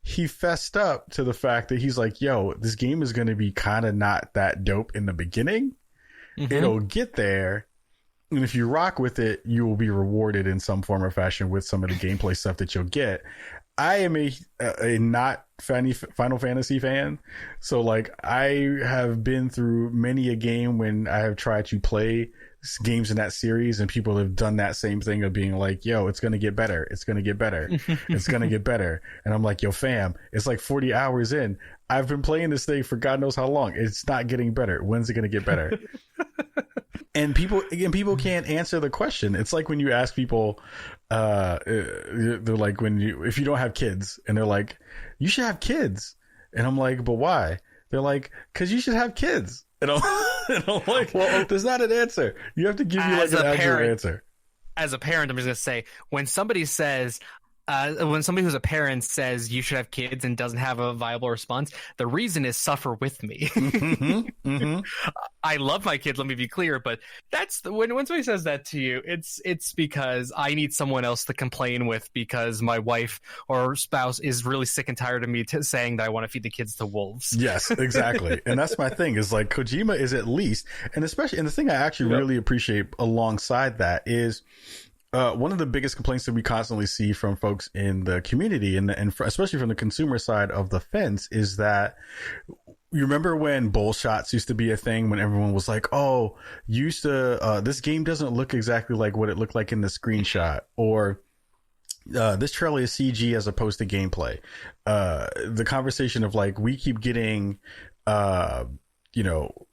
he fessed up to the fact that he's like, yo, this game is going to be kind of not that dope in the beginning. It'll get there. And if you rock with it, you will be rewarded in some form or fashion with some of the gameplay stuff that you'll get. I am a not Final Fantasy fan. So, like, I have been through many a game when I have tried to play games in that series, and people have done that same thing of being like, yo, it's going to get better. It's going to get better. It's going to get better. And I'm like, yo, fam, it's like 40 hours in. I've been playing this thing for God knows how long. It's not getting better. When's it going to get better? And people can't answer the question. It's like when you ask people, they're like, if you don't have kids, and they're like, you should have kids. And I'm like, but why? They're like, because you should have kids. And I'm like, well, there's not an answer. You have to give me like an actual answer. As a parent, I'm just going to say, when somebody who's a parent says you should have kids and doesn't have a viable response, the reason is suffer with me. I love my kids, let me be clear, but that's when somebody says that to you, it's because I need someone else to complain with, because my wife or spouse is really sick and tired of me saying that I want to feed the kids to wolves. Yes, exactly. And that's my thing, is like, Kojima is at least, and the thing I actually really appreciate alongside that is, one of the biggest complaints that we constantly see from folks in the community, and especially from the consumer side of the fence, is that, you remember when bull shots used to be a thing, when everyone was like, oh, this game doesn't look exactly like what it looked like in the screenshot, or this trailer is CG as opposed to gameplay. The conversation of like, we keep getting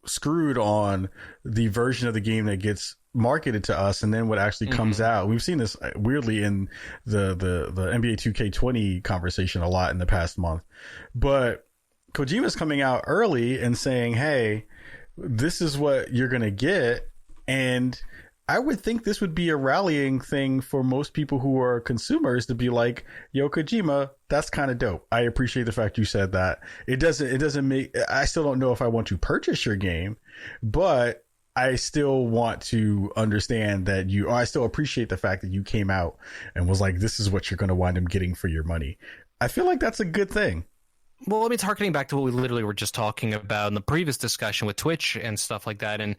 screwed on the version of the game that gets marketed to us, and then what actually comes out. We've seen this weirdly in the NBA 2K20 conversation a lot in the past month, but Kojima's coming out early and saying, hey, this is what you're gonna get. And I would think this would be a rallying thing for most people who are consumers, to be like, yo, Kojima, that's kind of dope. I appreciate the fact you said that. It doesn't make, I still don't know if I want to purchase your game, but I still want to understand that I still appreciate the fact that you came out and was like, this is what you're going to wind up getting for your money. I feel like that's a good thing. Well, I mean, it's harkening back to what we literally were just talking about in the previous discussion with Twitch and stuff like that, and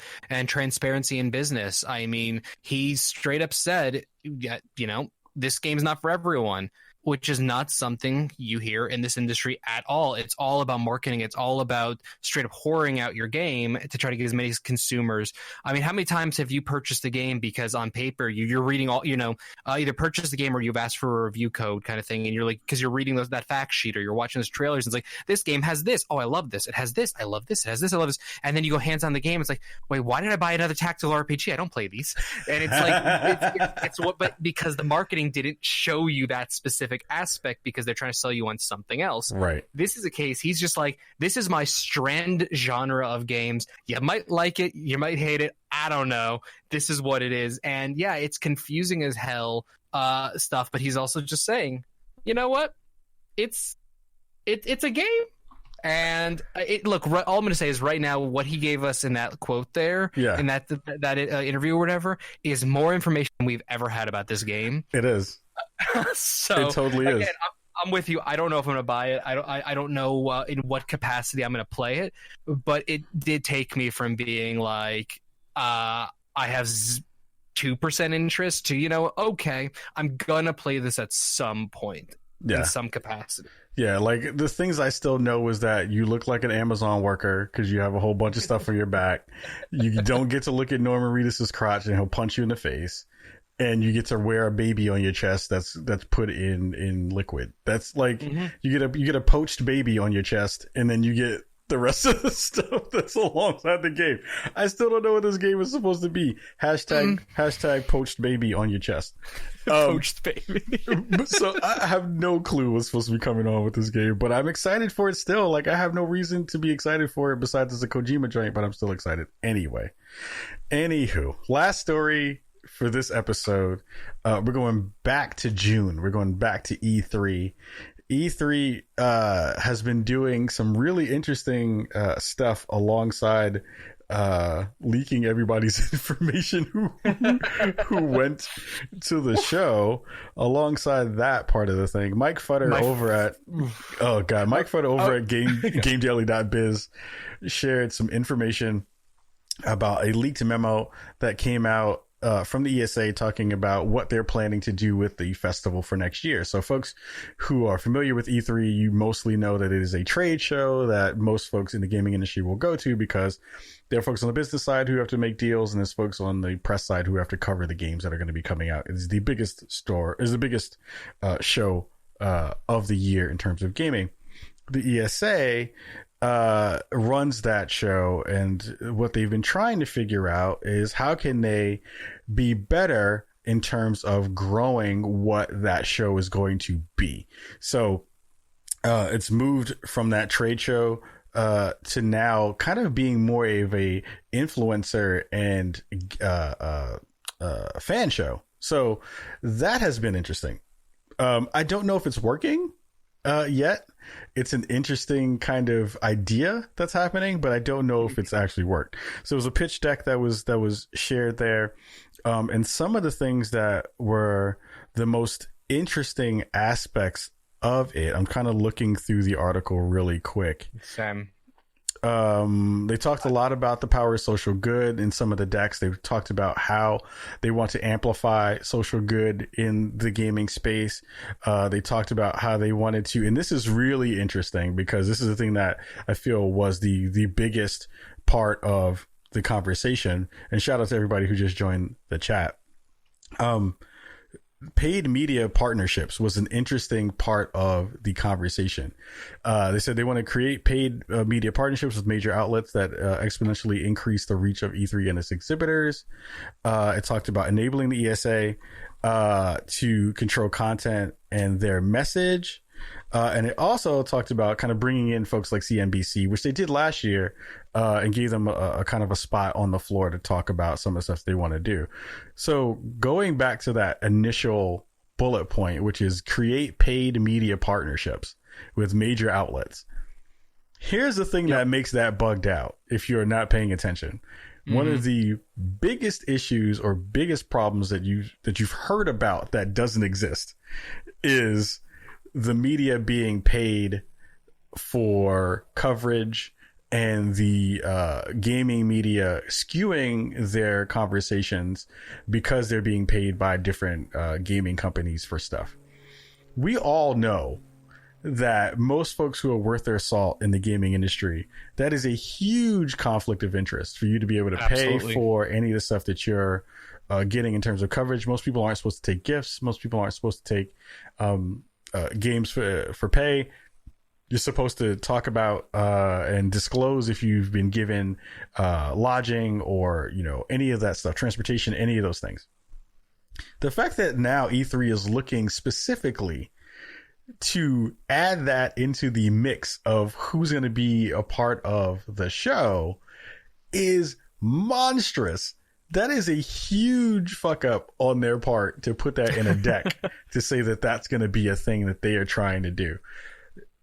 transparency in business. I mean, he straight up said, yeah, you know, this game's not for everyone, which is not something you hear in this industry at all. It's all about marketing. It's all about straight up whoring out your game to try to get as many consumers. I mean, how many times have you purchased a game because on paper you're reading all, you know, either purchased the game or you've asked for a review code kind of thing, and you're like, because you're reading that fact sheet or you're watching those trailers, and it's like, this game has this. Oh, I love this. It has this. I love this. It has this. I love this. And then you go hands on the game. It's like, wait, why did I buy another tactical RPG? I don't play these. And it's like, it's what, but because the marketing didn't show you that specific aspect because they're trying to sell you on something else. Right. This is a case. He's just like, this is my strand genre of games. You might like it. You might hate it. I don't know. This is what it is. And yeah, it's confusing as hell stuff. But he's also just saying, you know what? It's a game. And look, all I'm going to say is right now, what he gave us in that quote there, in that interview or whatever, is more information than we've ever had about this game. It is. So it totally is. I'm with you. I don't know if I'm going to buy it. I don't know in what capacity I'm going to play it, but it did take me from being like, I have 2% interest to, you know, okay, I'm going to play this at some point in some capacity. Yeah, like the things I still know is that you look like an Amazon worker because you have a whole bunch of stuff on your back. You don't get to look at Norman Reedus's crotch and he'll punch you in the face. And you get to wear a baby on your chest that's put in liquid. That's like you get a poached baby on your chest, and then you get the rest of the stuff that's alongside the game. I still don't know what this game is supposed to be. Hashtag poached baby on your chest. Poached baby. So I have no clue what's supposed to be coming on with this game, but I'm excited for it still. Like, I have no reason to be excited for it besides it's a Kojima joint, but I'm still excited anyway. Anywho, last story for this episode, we're going back to June. We're going back to E3. E3 has been doing some really interesting stuff alongside leaking everybody's information who went to the show. Alongside that part of the thing, Mike Futter over at GameDaily.biz shared some information about a leaked memo that came out from the ESA talking about what they're planning to do with the festival for next year. So folks who are familiar with E3, you mostly know that it is a trade show that most folks in the gaming industry will go to because there are folks on the business side who have to make deals, and there's folks on the press side who have to cover the games that are going to be coming out. It's the biggest show of the year in terms of gaming. The ESA runs that show, and what they've been trying to figure out is how can they be better in terms of growing what that show is going to be. So it's moved from that trade show to now kind of being more of a influencer and fan show. So that has been interesting. I don't know if it's working yet. It's an interesting kind of idea that's happening, but I don't know if it's actually worked. So it was a pitch deck that was shared there. And some of the things that were the most interesting aspects of it, I'm kind of looking through the article really quick. Sam. They talked a lot about the power of social good in some of the decks. They've talked about how they want to amplify social good in the gaming space. They talked about how they wanted to, and this is really interesting because this is the thing that I feel was the biggest part of the conversation. And shout out to everybody who just joined the chat. Paid media partnerships was an interesting part of the conversation. They said they want to create paid media partnerships with major outlets that exponentially increase the reach of E3 and its exhibitors. It talked about enabling the ESA to control content and their message. And it also talked about kind of bringing in folks like CNBC, which they did last year, and gave them a kind of a spot on the floor to talk about some of the stuff they want to do. So going back to that initial bullet point, which is create paid media partnerships with major outlets. Here's the thing that makes that bugged out if you're not paying attention. One of the biggest issues or biggest problems that you've heard about that doesn't exist is the media being paid for coverage and the gaming media skewing their conversations because they're being paid by different gaming companies for stuff. We all know that most folks who are worth their salt in the gaming industry, that is a huge conflict of interest for you to be able to pay for any of the stuff that you're getting in terms of coverage. Most people aren't supposed to take gifts. Most people aren't supposed to take games for pay. You're supposed to talk about and disclose if you've been given lodging or, you know, any of that stuff, transportation, any of those things. The fact that now E3 is looking specifically to add that into the mix of who's going to be a part of the show is monstrous. That is a huge fuck up on their part to put that in a deck to say that that's going to be a thing that they are trying to do.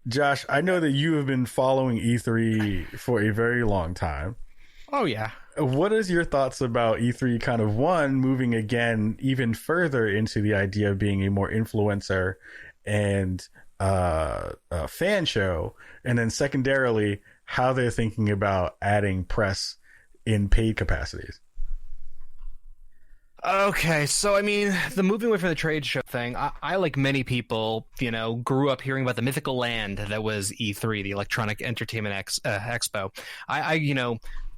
Josh, I know that you have been following E3 for a very long time. Oh, yeah. What is your thoughts about E3 kind of moving again even further into the idea of being a more influencer and fan show, and then secondarily how they're thinking about adding press in paid capacities? Okay, so I mean, the moving away from the trade show thing, I like many people, you know, grew up hearing about the mythical land that was E3, the Electronic Entertainment Expo.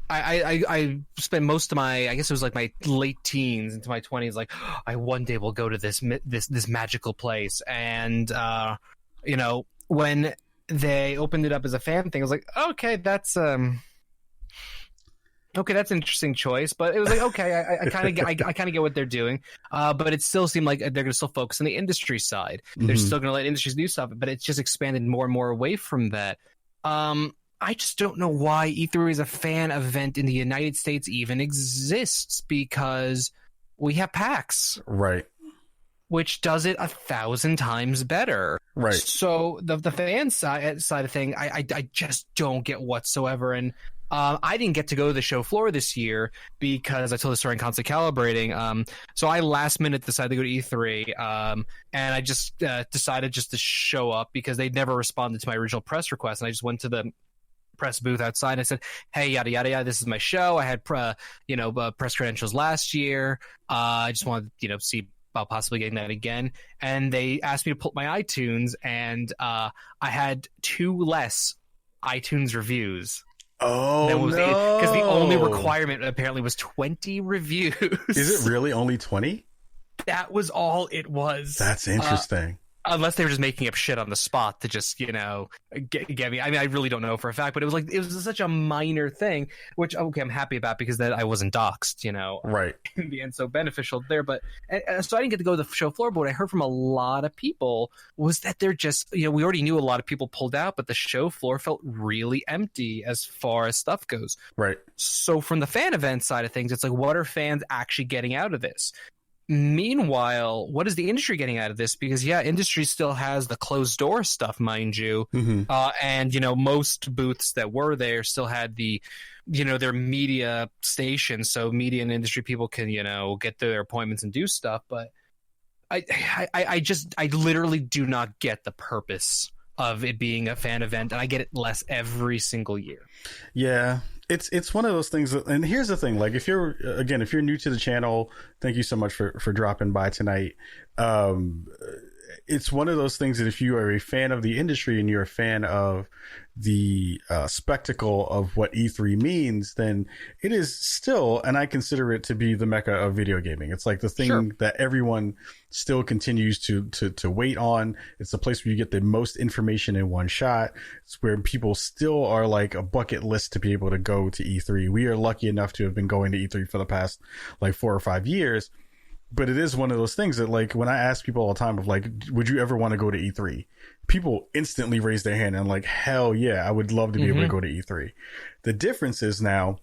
I spent most of my, I guess it was like my late teens into my 20s, like, I one day will go to this magical place. And, you know, when they opened it up as a fan thing, I was like, okay, that's an interesting choice. But it was like, okay, I kind of get what they're doing. But it still seemed like they're going to still focus on the industry side. Mm-hmm. They're still going to let industries do stuff, but it's just expanded more and more away from that. I just don't know why E3 as a fan event in the United States even exists, because we have PAX. Right. Which does it 1,000 times better. Right. So the fan side of thing, I just don't get whatsoever. And I didn't get to go to the show floor this year because I told the story in Constantly Calibrating. So I last minute decided to go to E3, and I just decided just to show up because they'd never responded to my original press request. And I just went to the press booth outside and I said, hey, yada yada yada, this is my show. I had press credentials last year. I just wanted to see about possibly getting that again. And they asked me to pull up my iTunes, and I had 2 less iTunes reviews. Oh, no. Because the only requirement apparently was 20 reviews. Is it really only 20? That was all it was. That's interesting. Unless they were just making up shit on the spot to just, get me. I mean, I really don't know for a fact, but it was such a minor thing, which, okay, I'm happy about because that I wasn't doxxed, Right. In the end, so beneficial there. But so I didn't get to go to the show floor, but what I heard from a lot of people was that they're just, we already knew a lot of people pulled out, but the show floor felt really empty as far as stuff goes. Right. So from the fan event side of things, it's like, what are fans actually getting out of this? Meanwhile, what is the industry getting out of this? Because industry still has the closed door stuff, mind you, mm-hmm. And most booths that were there still had the, their media station, so media and industry people can get their appointments and do stuff. But I literally do not get the purpose of it being a fan event, and I get it less every single year. Yeah. It's one of those things that, and here's the thing, like if you're new to the channel, thank you so much for dropping by tonight. It's one of those things that if you are a fan of the industry and you're a fan of the spectacle of what E3 means, then it is still, and I consider it to be the mecca of video gaming. It's like the thing that everyone still continues to wait on. It's the place where you get the most information in one shot. It's where people still are like a bucket list to be able to go to E3. We are lucky enough to have been going to E3 for the past like 4 or 5 years. But it is one of those things that, like, when I ask people all the time of like, would you ever want to go to E3? People instantly raise their hand and like, hell yeah, I would love to be able to go to E3. The difference is now,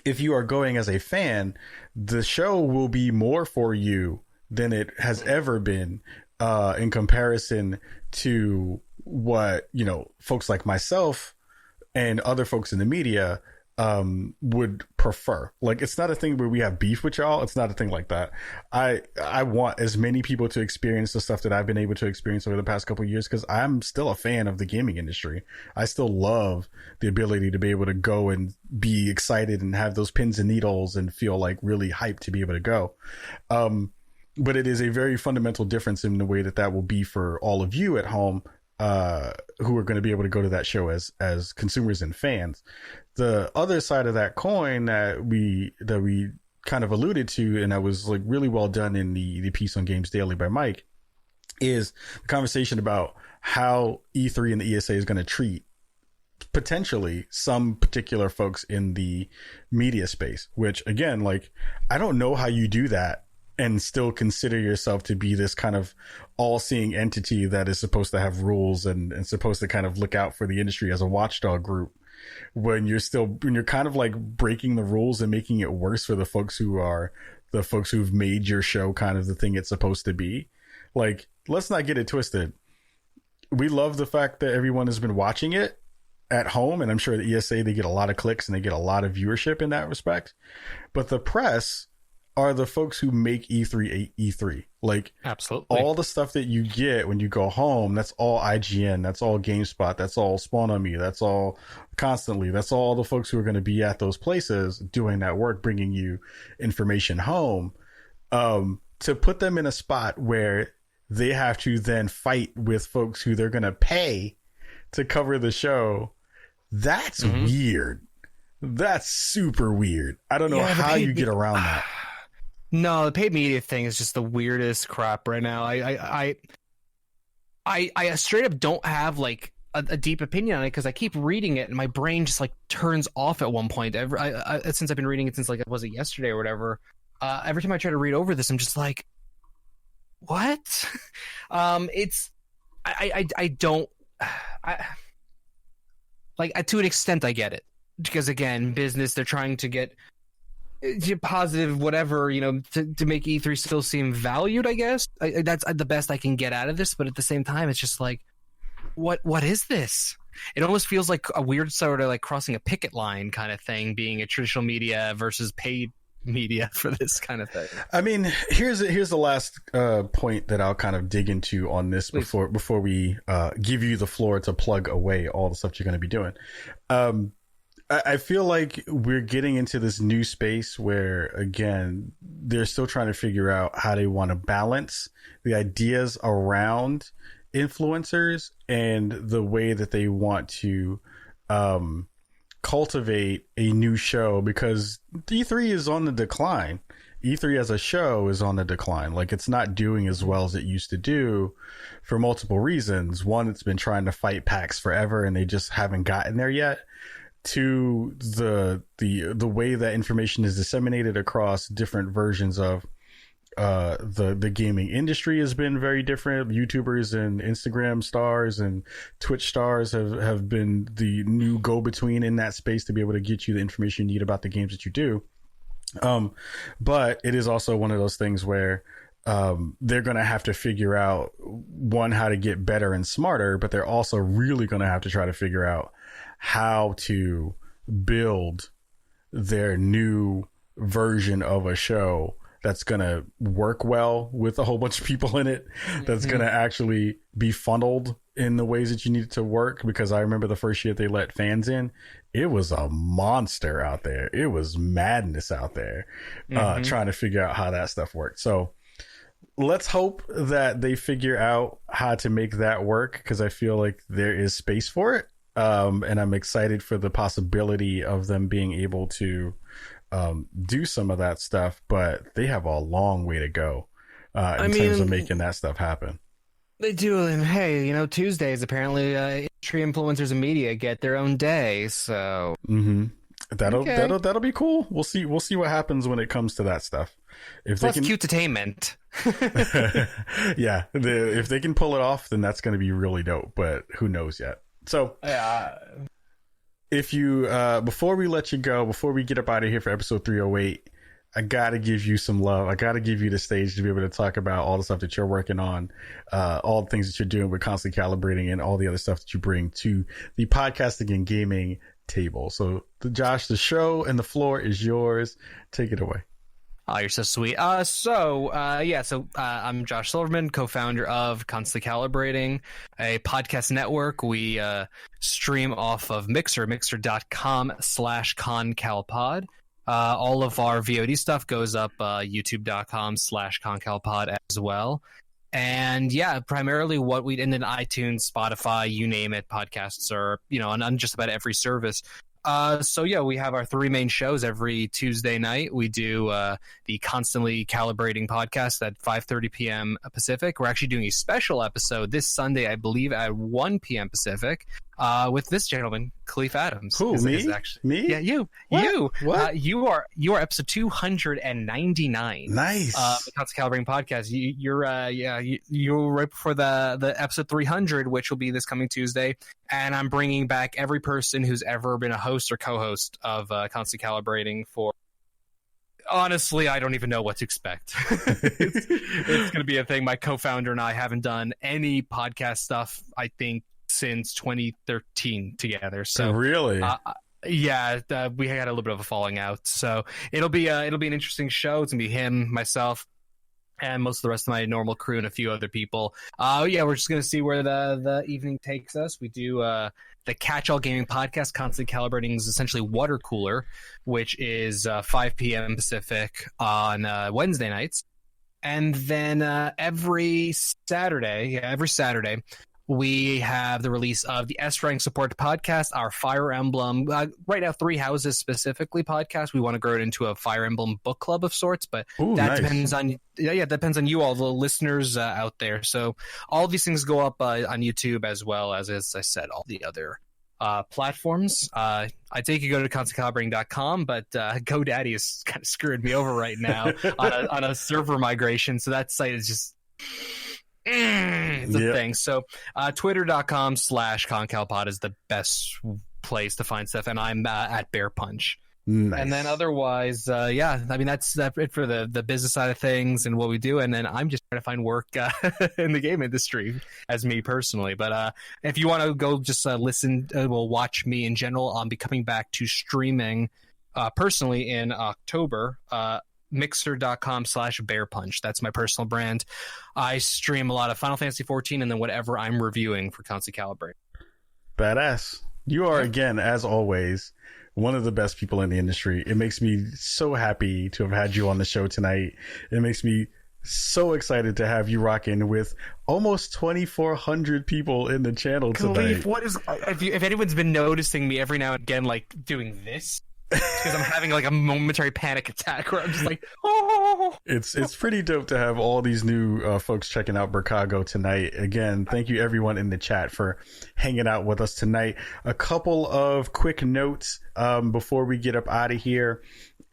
if you are going as a fan, the show will be more for you than it has ever been in comparison to what, folks like myself and other folks in the media would prefer. Like, it's not a thing where we have beef with y'all. It's not a thing like that. I want as many people to experience the stuff that I've been able to experience over the past couple of years, because I'm still a fan of the gaming industry. I still love the ability to be able to go and be excited and have those pins and needles and feel like really hyped to be able to go. But it is a very fundamental difference in the way that will be for all of you at home, who are going to be able to go to that show as consumers and fans. The other side of that coin that we kind of alluded to, and that was like really well done in the piece on Games Daily by Mike, is the conversation about how E3 and the ESA is going to treat potentially some particular folks in the media space, which again, like, I don't know how you do that and still consider yourself to be this kind of all-seeing entity that is supposed to have rules and supposed to kind of look out for the industry as a watchdog group, when you're kind of like breaking the rules and making it worse for the folks who've made your show kind of the thing it's supposed to be. Like, let's not get it twisted. We love the fact that everyone has been watching it at home, and I'm sure the ESA, they get a lot of clicks and they get a lot of viewership in that respect. But the press are the folks who make E3 E3. Like, absolutely, all the stuff that you get when you go home, that's all IGN, that's all GameSpot, that's all Spawn on Me, that's all Constantly, that's all the folks who are going to be at those places doing that work, bringing you information home. To put them in a spot where they have to then fight with folks who they're going to pay to cover the show, that's weird. That's super weird. I don't know how you get around that. No, the paid media thing is just the weirdest crap right now. I straight up don't have like a deep opinion on it, because I keep reading it and my brain just like turns off at one point. Since I've been reading it since, like, was it yesterday or whatever? Every time I try to read over this, I'm just like, what? I don't like, to an extent I get it, because again, business, they're trying to get positive whatever, to make E3 still seem valued, I guess. That's the best I can get out of this, but at the same time, it's just like, what is this? It almost feels like a weird sort of like crossing a picket line kind of thing, being a traditional media versus paid media for this kind of thing. I mean, here's the last point that I'll kind of dig into on this before we give you the floor to plug away all the stuff you're going to be doing. I feel like we're getting into this new space where, again, they're still trying to figure out how they want to balance the ideas around influencers and the way that they want to cultivate a new show, because E3 is on the decline. E3 as a show is on the decline. Like, it's not doing as well as it used to do for multiple reasons. One, it's been trying to fight PAX forever and they just haven't gotten there yet. To the way that information is disseminated across different versions of the gaming industry has been very different. YouTubers and Instagram stars and Twitch stars have been the new go-between in that space to be able to get you the information you need about the games that you do. But it is also one of those things where they're going to have to figure out, one, how to get better and smarter, but they're also really going to have to try to figure out how to build their new version of a show that's going to work well with a whole bunch of people in it, that's going to actually be funneled in the ways that you need it to work. Because I remember the first year they let fans in, it was a monster out there. It was madness out there, trying to figure out how that stuff worked. So let's hope that they figure out how to make that work, because I feel like there is space for it. And I'm excited for the possibility of them being able to do some of that stuff, but they have a long way to go in terms of making that stuff happen. They do, and hey, Tuesdays apparently industry influencers and media get their own day, so that'll be cool. We'll see what happens when it comes to that stuff. If plus cute-tainment. Yeah, if they can pull it off, then that's going to be really dope. But who knows yet? So, if you before we let you go, before we get up out of here for episode 308, I gotta give you some love. I gotta give you the stage to be able to talk about all the stuff that you're working on, all the things that you're doing with Constantly Calibrating, and all the other stuff that you bring to the podcasting and gaming table. So, Josh, the show and the floor is yours. Take it away. Oh, you're so sweet. So I'm Josh Silverman, co-founder of Constantly Calibrating, a podcast network. We stream off of mixer.com/concalpod. All of our VOD stuff goes up youtube.com/concalpod as well. And yeah, primarily what we, and then iTunes, Spotify, you name it, podcasts are, on just about every service. We have our three main shows every Tuesday night. We do the Constantly Calibrating podcast at 5:30 p.m. Pacific. We're actually doing a special episode this Sunday, I believe, at 1 p.m. Pacific, with this gentleman, Khalif Adams. Who, me? Me? Yeah, you. What? You. What? You are episode 299. Nice. The Constantly Calibrating podcast. You're right before the episode 300, which will be this coming Tuesday. And I'm bringing back every person who's ever been a host or co-host of Constantly Calibrating for. Honestly, I don't even know what to expect. It's going to be a thing. My co-founder and I haven't done any podcast stuff, I think, since 2013 together. So really, we had a little bit of a falling out. So it'll be an interesting show. It's gonna be him, myself, and most of the rest of my normal crew and a few other people. We're just gonna see where the evening takes us. We do the Catch-All Gaming Podcast. Constantly Calibrating is essentially water cooler, which is 5 p.m. Pacific on Wednesday nights, and then every Saturday, we have the release of the S Rank Support Podcast, our Fire Emblem, right now 3 Houses specifically podcast. We want to grow it into a Fire Emblem book club of sorts, but depends on you all, the listeners out there. So all these things go up on YouTube as well as I said, all the other platforms. I think you go to constantcalibrating.com, but GoDaddy has kind of screwed me over right now on a server migration. So that site is just... it's a thing. So twitter.com/concalpod is the best place to find stuff, and I'm at Bear Punch. Nice. And then otherwise, that's it for the business side of things and what we do. And then I'm just trying to find work in the game industry as me personally. But if you want to go just watch me in general, I'll be coming back to streaming personally in October. Mixer.com/bearpunch. That's my personal brand. I stream a lot of Final Fantasy 14 and then whatever I'm reviewing for Constantly Calibrating. Badass. You are, again, as always, one of the best people in the industry. It makes me so happy to have had you on the show tonight. It makes me so excited to have you rocking with almost 2,400 people in the channel tonight. Khalif, if anyone's been noticing me every now and again, like doing this, because I'm having like a momentary panic attack where I'm just like, oh. It's pretty dope to have all these new folks checking out Burkago tonight. Again, thank you everyone in the chat for hanging out with us tonight. A couple of quick notes before we get up out of here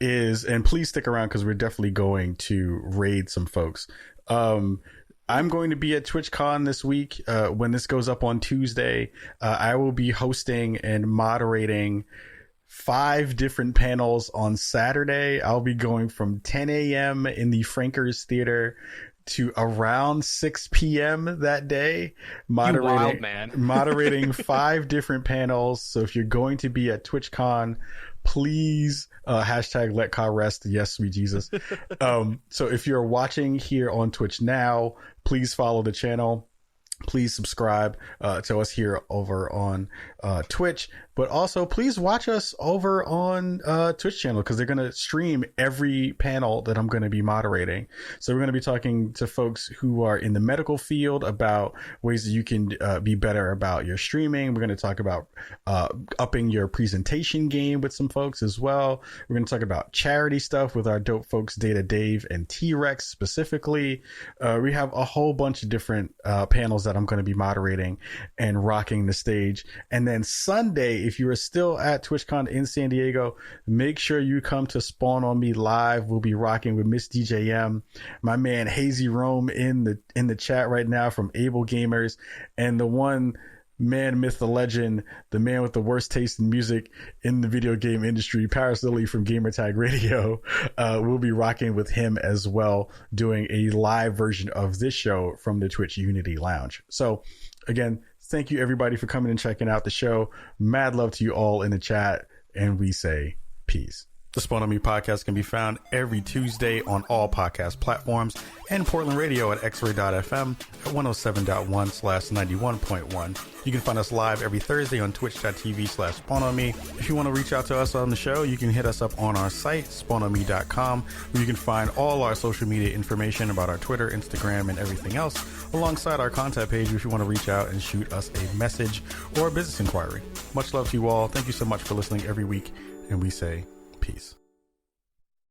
and please stick around because we're definitely going to raid some folks. I'm going to be at TwitchCon this week. When this goes up on Tuesday, I will be hosting and moderating 5 different panels on Saturday. I'll be going from 10 a.m. in the Frankers Theater to around 6 p.m. that day, moderating 5 different panels. So if you're going to be at TwitchCon, please hashtag let Ka rest. Yes, sweet Jesus. So if you're watching here on Twitch now, please follow the channel. Please subscribe to us here over on Twitch, but also please watch us over on Twitch channel because they're going to stream every panel that I'm going to be moderating. So we're going to be talking to folks who are in the medical field about ways that you can be better about your streaming. We're going to talk about upping your presentation game with some folks as well. We're going to talk about charity stuff with our dope folks, Data Dave and T-Rex specifically. We have a whole bunch of different panels that I'm going to be moderating and rocking the stage. And then Sunday, if you are still at TwitchCon in San Diego, make sure you come to Spawn on Me live. We'll be rocking with Miss DJM, my man Hazy Rome in the chat right now from Able Gamers, and the one man, myth, the legend, the man with the worst taste in music in the video game industry, Paris Lilly from Gamertag Radio. We'll be rocking with him as well, doing a live version of this show from the Twitch Unity Lounge. So again, thank you everybody for coming and checking out the show. Mad love to you all in the chat, and we say peace. The Spawn on Me podcast can be found every Tuesday on all podcast platforms and Portland Radio at x-ray.fm at 107.1/91.1. You can find us live every Thursday on twitch.tv/SpawnOnMe. If you want to reach out to us on the show, you can hit us up on our site, spawnonme.com, where you can find all our social media information about our Twitter, Instagram, and everything else, alongside our contact page if you want to reach out and shoot us a message or a business inquiry. Much love to you all. Thank you so much for listening every week, and we say peace.